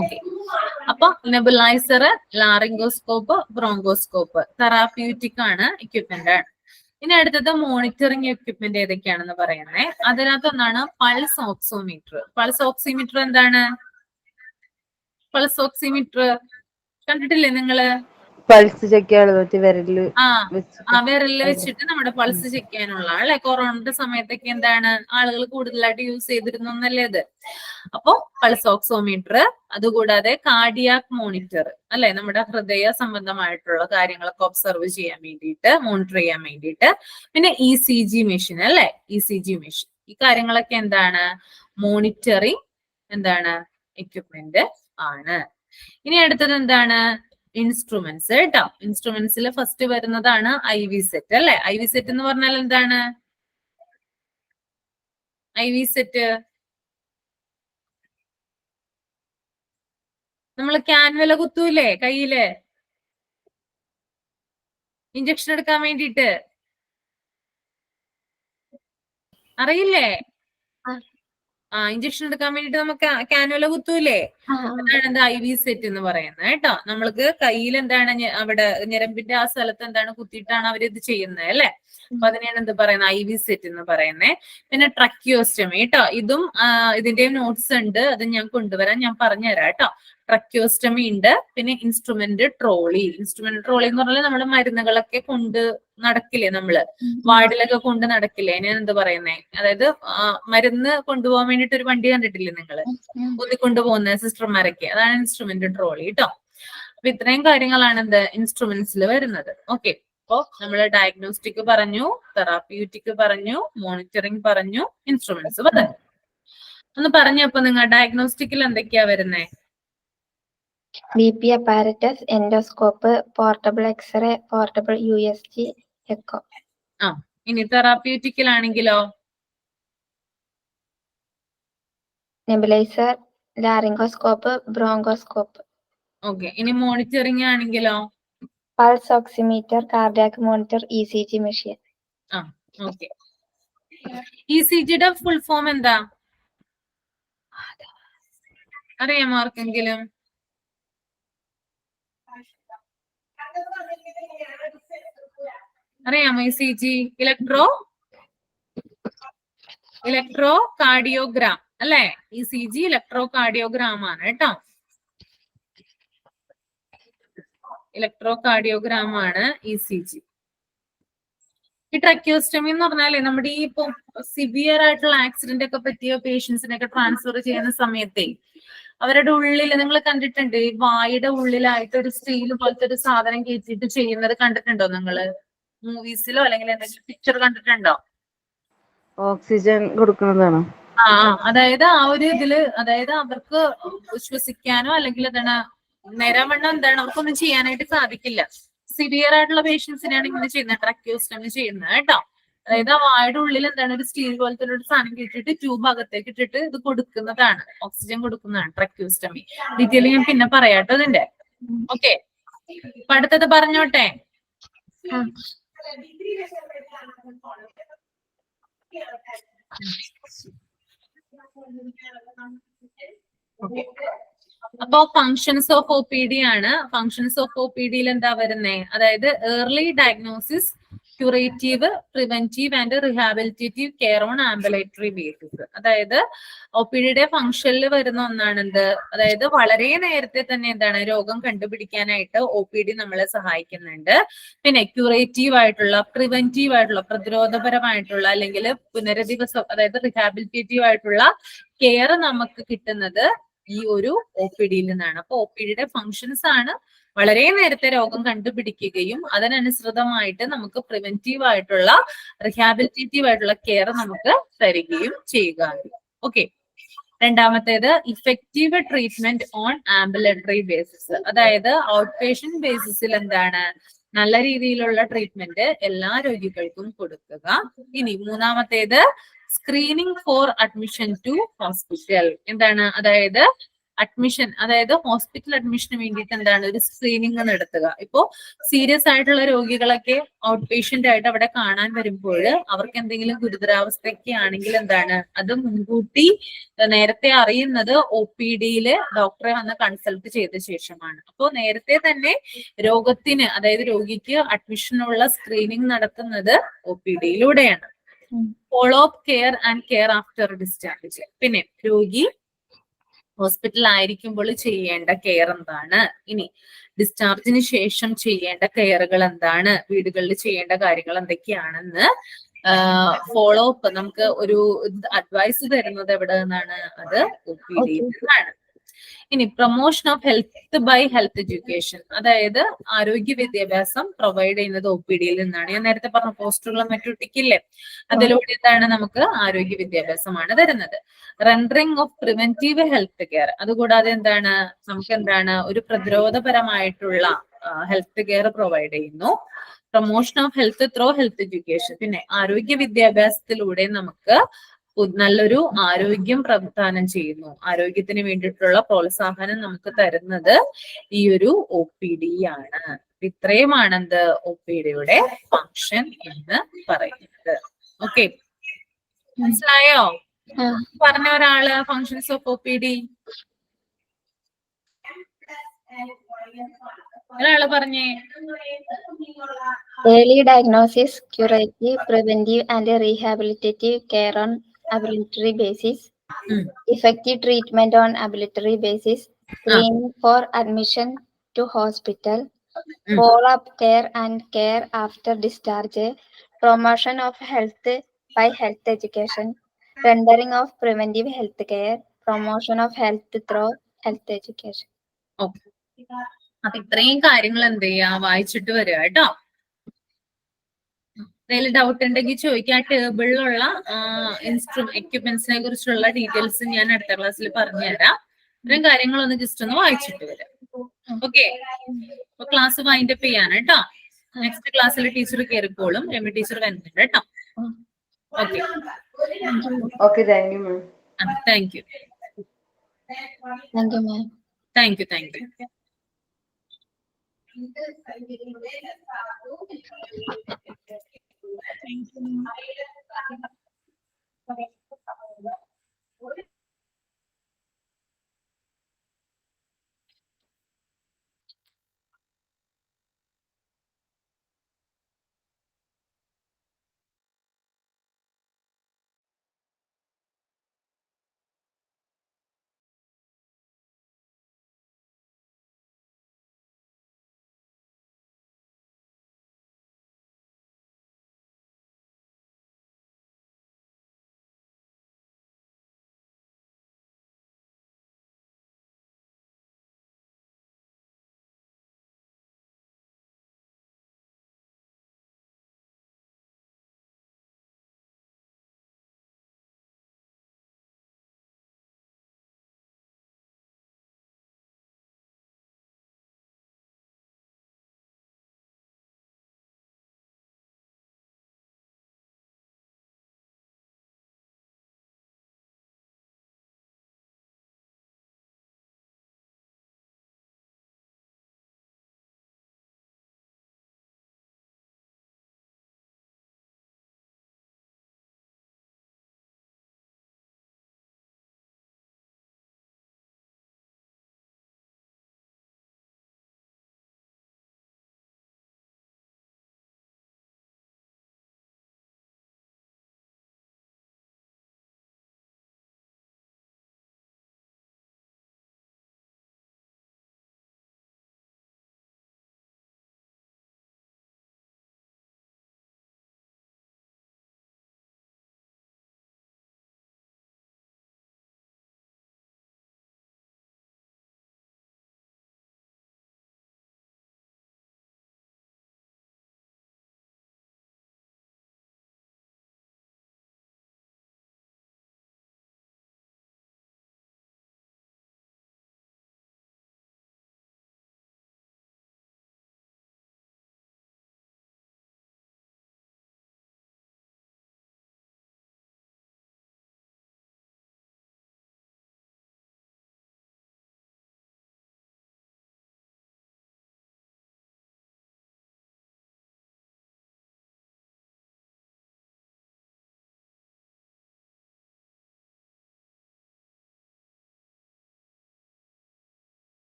ഓക്കെ. അപ്പൊ നെബുലൈസർ, ലാറിംഗോസ്കോപ്പ്, ബ്രോങ്കോസ്കോപ്പ് തെറാപ്യൂട്ടിക് ആണ്, എക്യുപ്മെന്റ് ആണ്. ഇനി അടുത്തത് മോണിറ്ററിംഗ് എക്യുപ്മെന്റ് ഏതൊക്കെയാണെന്ന് പറയുന്നത്. അതിനകത്ത് ഒന്നാണ് പൾസ് ഓക്സിമീറ്റർ. പൾസ് ഓക്സിമീറ്റർ എന്താണ്? പൾസ് ഓക്സിമീറ്റർ കണ്ടിട്ടില്ലേ നിങ്ങള്? പൾസ് ചെക്ക് ചെയ്യാനുള്ള വിരലില് വെച്ചിട്ട് നമ്മുടെ പൾസ് ചെക്ക് ചെയ്യാനുള്ള അല്ലെ. കൊറോണയുടെ സമയത്തൊക്കെ എന്താണ് ആളുകൾ കൂടുതലായിട്ട് യൂസ് ചെയ്തിരുന്നു എന്നല്ലേ ഇത്. അപ്പൊ പൾസ് ഓക്സിമീറ്റർ, അതുകൂടാതെ കാർഡിയാക് മോണിറ്റർ അല്ലെ, നമ്മുടെ ഹൃദയ സംബന്ധമായിട്ടുള്ള കാര്യങ്ങളൊക്കെ ഒബ്സർവ് ചെയ്യാൻ വേണ്ടിയിട്ട്, മോണിറ്റർ ചെയ്യാൻ വേണ്ടിയിട്ട്. പിന്നെ ECG മെഷീൻ അല്ലെ. ECG മെഷീൻ ഈ കാര്യങ്ങളൊക്കെ എന്താണ്? മോണിറ്ററിങ് എന്താണ്? എക്യുപ്മെന്റ് ആണ്. ഇനി അടുത്തത് എന്താണ്? ഇൻസ്ട്രുമെന്റ്സ് കേട്ടോ. ഇൻസ്ട്രുമെന്റ്സിൽ ഫസ്റ്റ് വരുന്നതാണ് IV സെറ്റ് അല്ലെ. IV സെറ്റ് എന്ന് പറഞ്ഞാൽ എന്താണ്? IV സെറ്റ് നമ്മൾ ക്യാൻവല കുത്തൂലേ കയ്യില് ഇഞ്ചക്ഷൻ എടുക്കാൻ വേണ്ടിട്ട്, അറിയില്ലേ? ഇഞ്ചക്ഷൻ എടുക്കാൻ വേണ്ടിട്ട് നമുക്ക് കാനുവല കുത്തൂലേ? അതാണ് എന്താ IV സെറ്റ് എന്ന് പറയുന്നത് കേട്ടോ. നമ്മൾക്ക് കയ്യിൽ എന്താണ് അവിടെ ഞരമ്പിന്റെ ആ സ്ഥലത്ത് എന്താണ് കുത്തിയിട്ടാണ് അവർ ഇത് ചെയ്യുന്നത് അല്ലെ. അപ്പൊ അതിനെയാണ് എന്ത് പറയുന്നത്? IV സെറ്റ് എന്ന് പറയുന്നത്. പിന്നെ ട്രക്യോസ്റ്റമി കേട്ടോ. ഇതും ഇതിന്റെയും നോട്ട്സ് ഉണ്ട്, അത് ഞാൻ കൊണ്ടുവരാൻ ഞാൻ പറഞ്ഞുതരാം കേട്ടോ. ട്രക്യോസ്റ്റമി ഉണ്ട്. പിന്നെ ഇൻസ്ട്രുമെന്റ് ട്രോളി. ഇൻസ്ട്രുമെന്റ് ട്രോളി എന്ന് പറഞ്ഞാൽ നമ്മുടെ മരുന്നുകളൊക്കെ കൊണ്ട് നടക്കില്ലേ, നമ്മള് വാർഡിലൊക്കെ കൊണ്ട് നടക്കില്ലേ, അതിനെ എന്ത് പറയുന്നേ? അതായത് മരുന്ന് കൊണ്ടുപോകാൻ വേണ്ടിട്ട് ഒരു വണ്ടി കണ്ടിട്ടില്ലേ നിങ്ങള്, കൊണ്ടുപോകുന്ന സിസ്റ്റർമാരൊക്കെ, അതാണ് ഇൻസ്ട്രുമെന്റ് ട്രോളി കേട്ടോ. അപ്പൊ ഇത്രയും കാര്യങ്ങളാണ് എന്ത് ഇൻസ്ട്രുമെന്റ്സിൽ വരുന്നത്. ഓക്കെ, അപ്പോ നമ്മള് ഡയഗ്നോസ്റ്റിക് പറഞ്ഞു, തെറാപ്യൂട്ടിക് പറഞ്ഞു, മോണിറ്ററിംഗ് പറഞ്ഞു, ഇൻസ്ട്രുമെന്റ്സ് പറഞ്ഞു. ഒന്ന് പറഞ്ഞപ്പോ നിങ്ങൾ ഡയഗ്നോസ്റ്റിക്കിൽ എന്തൊക്കെയാ വരുന്നേ? BP apparatus, endoscope, portable X-ray, portable USG, echo. ഇനി തെറാപ്യൂട്ടിക്കിലാണെങ്കിലോ? Nebuliser, laryngoscope, bronchoscope. ഓക്കെ, ഇനി മോണിറ്ററിംഗ് ആണെങ്കിലോ? Pulse oximeter, cardiac monitor, ECG machine. Okay. ECGയുടെ ഫുൾ ഫോം എന്താ അറിയാമോ ആർക്കെങ്കിലും? അറിയാമോ? ECG ഇലക്ട്രോ കാർഡിയോഗ്രാം അല്ലെ. ECG ഇലക്ട്രോ കാർഡിയോഗ്രാം ആണ് കേട്ടോ. ഇലക്ട്രോ കാർഡിയോഗ്രാം ആണ് ECG. ഈ ട്രക്യോസ്റ്റമി എന്ന് പറഞ്ഞാലേ നമ്മുടെ ഈ ഇപ്പൊ സിവിയർ ആയിട്ടുള്ള ആക്സിഡന്റ് ഒക്കെ പറ്റിയ പേഷ്യൻസിനൊക്കെ ട്രാൻസ്ഫർ ചെയ്യുന്ന സമയത്തെ അവരുടെ ഉള്ളിൽ നിങ്ങൾ കണ്ടിട്ടുണ്ട്, ഈ വായുടെ ഉള്ളിലായിട്ട് ഒരു സ്റ്റീൽ പോലത്തെ ഒരു സാധനം കയറ്റിയിട്ട് ചെയ്യുന്നത് കണ്ടിട്ടുണ്ടോ നിങ്ങള്? മൂവീസിലോ അല്ലെങ്കിൽ എന്തെങ്കിലും പിക്ചർ കണ്ടിട്ടുണ്ടോ? ഓക്സിജൻ കൊടുക്കുന്നതാണോ? അതായത് ആ ഒരു ഇതില്, അതായത് അവർക്ക് ശ്വസിക്കാനോ അല്ലെങ്കിൽ എന്താണ് നേരാവണ്ണം എന്താണ് അവർക്കൊന്നും ചെയ്യാനായിട്ട് സാധിക്കില്ല. സിവിയർ ആയിട്ടുള്ള പേഷ്യൻസിനാണ് ഇങ്ങനെ ചെയ്യുന്നത്, ട്രക്യോസ്റ്റമി ചെയ്യുന്നത് കേട്ടോ. അതായത് ആ വായുടെ ഉള്ളിൽ എന്താണ് ഒരു സ്റ്റീൽ പോലത്തെ ഒരു സാധനം കിട്ടിയിട്ട് ട്യൂബ് അകത്തേക്ക് ഇട്ടിട്ട് ഇത് കൊടുക്കുന്നതാണ്, ഓക്സിജൻ കൊടുക്കുന്നതാണ് ട്രക്യോസ്റ്റമി. ഡീറ്റെയിൽ ഞാൻ പിന്നെ പറയാട്ടോ ഇതിന്റെ. ഓക്കെ, അപ്പൊ അടുത്തത് പറഞ്ഞോട്ടെ. അപ്പോ ഫങ്ഷൻസ് ഓഫ് OPD ആണ്. ഫങ്ഷൻസ് ഓഫ് OPD എന്താ വരുന്നേ? അതായത് early diagnosis, curative, preventive and rehabilitative care on ambulatory basis. അതായത് OPDയുടെ ഫംഗ്ഷനിൽ വരുന്ന ഒന്നാണ് എന്ത്? അതായത് വളരെ നേരത്തെ തന്നെ എന്താണ് രോഗം കണ്ടുപിടിക്കാനായിട്ട് OPD നമ്മളെ സഹായിക്കുന്നുണ്ട്. പിന്നെ ക്യൂറേറ്റീവ് ആയിട്ടുള്ള, പ്രിവെന്റീവ് ആയിട്ടുള്ള, പ്രതിരോധപരമായിട്ടുള്ള അല്ലെങ്കിൽ പുനരധിവാസം, അതായത് റിഹാബിലിറ്റേറ്റീവ് ആയിട്ടുള്ള കെയർ നമുക്ക് കിട്ടുന്നത് ഈ ഒരു OPDയിൽ നിന്നാണ്. അപ്പൊ OPDയുടെ ഫങ്ഷൻസ് ആണ് വളരെ നേരത്തെ രോഗം കണ്ടുപിടിക്കുകയും അതിനനുസൃതമായിട്ട് നമുക്ക് പ്രിവെന്റീവ് ആയിട്ടുള്ള, റിഹാബിലിറ്റേറ്റീവ് ആയിട്ടുള്ള കെയർ നമുക്ക് തരികയും ചെയ്യുക. ഓക്കെ, രണ്ടാമത്തേത് effective treatment on ambulatory basis. അതായത് ഔട്ട് പേഷ്യന്റ് ബേസിസിൽ എന്താണ് നല്ല രീതിയിലുള്ള ട്രീറ്റ്മെന്റ് എല്ലാ രോഗികൾക്കും കൊടുക്കുക. ഇനി മൂന്നാമത്തേത് screening for admission to hospital. എന്താണ്? അതായത് അഡ്മിഷൻ, അതായത് ഹോസ്പിറ്റൽ അഡ്മിഷന് വേണ്ടിയിട്ട് എന്താണ് ഒരു സ്ക്രീനിങ് നടത്തുക. ഇപ്പോ സീരിയസ് ആയിട്ടുള്ള രോഗികളൊക്കെ ഔട്ട് പേഷ്യന്റ് ആയിട്ട് അവിടെ കാണാൻ വരുമ്പോൾ അവർക്ക് എന്തെങ്കിലും ഗുരുതരാവസ്ഥയൊക്കെ ആണെങ്കിൽ എന്താണ് അത് മുൻകൂട്ടി നേരത്തെ അറിയുന്നത് OPDയില് ഡോക്ടറെ വന്ന് കൺസൾട്ട് ചെയ്ത ശേഷമാണ്. അപ്പോൾ നേരത്തെ തന്നെ രോഗത്തിന്, അതായത് രോഗിക്ക് അഡ്മിഷനുള്ള സ്ക്രീനിങ് നടത്തുന്നത് OPDയിലൂടെയാണ്. Follow up care and care after discharge. പിന്നെ രോഗി ഹോസ്പിറ്റലിൽ ആയിരിക്കുമ്പോൾ ചെയ്യേണ്ട കെയർ എന്താണ്, ഇനി ഡിസ്ചാർജിന് ശേഷം ചെയ്യേണ്ട കെയറുകൾ എന്താണ്, വീടുകളിൽ ചെയ്യേണ്ട കാര്യങ്ങൾ എന്തൊക്കെയാണെന്ന് ഫോളോ അപ്പ് നമുക്ക് ഒരു അഡ്വൈസ് തരുന്നത് എവിടെ നിന്നാണ്? അത് OPDയിൽ നിന്നാണ്. ഇനി promotion of health by health education, അതായത് ആരോഗ്യ വിദ്യാഭ്യാസം പ്രൊവൈഡ് ചെയ്യുന്നത് ഒ പി ഡിയിൽ നിന്നാണ്. ഞാൻ നേരത്തെ പറഞ്ഞ പോസ്റ്ററുകളും മറ്റും ടിക്കില്ലേ, അതിലൂടെ എന്താണ് നമുക്ക് ആരോഗ്യ വിദ്യാഭ്യാസമാണ് തരുന്നത്. Rendering of preventive health care, അതുകൂടാതെ എന്താണ് നമുക്ക് എന്താണ് ഒരു പ്രതിരോധപരമായിട്ടുള്ള ഹെൽത്ത് കെയർ പ്രൊവൈഡ് ചെയ്യുന്നു. Promotion of health through health education, പിന്നെ ആരോഗ്യ വിദ്യാഭ്യാസത്തിലൂടെ നമുക്ക് നല്ലൊരു ആരോഗ്യം പ്രദാനം ചെയ്യുന്നു. ആരോഗ്യത്തിന് വേണ്ടിയിട്ടുള്ള പ്രോത്സാഹനം നമുക്ക് തരുന്നത് ഈ ഒരു ഒ പി ഡി ആണ്. ഇത്രയുമാണ് എന്ത് ഒ പി ഡിയുടെ ഫങ്ഷൻ എന്ന് പറയുന്നത്. ഓക്കെ, മനസ്സിലായോ? പറഞ്ഞ ഒരാള് functions of O P D, ഒരാള് പറഞ്ഞേ. Early diagnosis, curative, preventive, and rehabilitative care on ambulatory basis. Effective treatment on ambulatory basis. Screening for admission to hospital. Follow-up care and care after discharge. Promotion of health by health education. Rendering of preventive health care. Promotion of health through health education. Okay, അപ്പൊ ഇത്രയും കാര്യങ്ങൾ എന്ത് ചെയ്യാ, വായിച്ചിട്ട് വരിക കേട്ടോ. എന്തെങ്കിലും doubt ഉണ്ടെങ്കിൽ ചോദിക്കുക. ആ ടേബിളിലുള്ള എക്യുപ്മെന്റ്സിനെ കുറിച്ചുള്ള ഡീറ്റെയിൽസ് ഞാൻ അടുത്ത ക്ലാസ്സിൽ പറഞ്ഞുതരാം. ഇത്രയും കാര്യങ്ങളൊന്ന് ജസ്റ്റ് ഒന്ന് വായിച്ചിട്ട് വരാം. ഓക്കെ, അപ്പൊ ക്ലാസ് വൈൻഡ് അപ്പ് ചെയ്യാണ് കേട്ടോ. നെക്സ്റ്റ് ക്ലാസ്സിൽ ടീച്ചർ കയറിക്കോളും, രമി ടീച്ചർ വരുന്നുണ്ട് കേട്ടോ. Okay, okay, thank you ma'am. Thank you. Thank you, ma'am. Thank you, thank you. Thank you.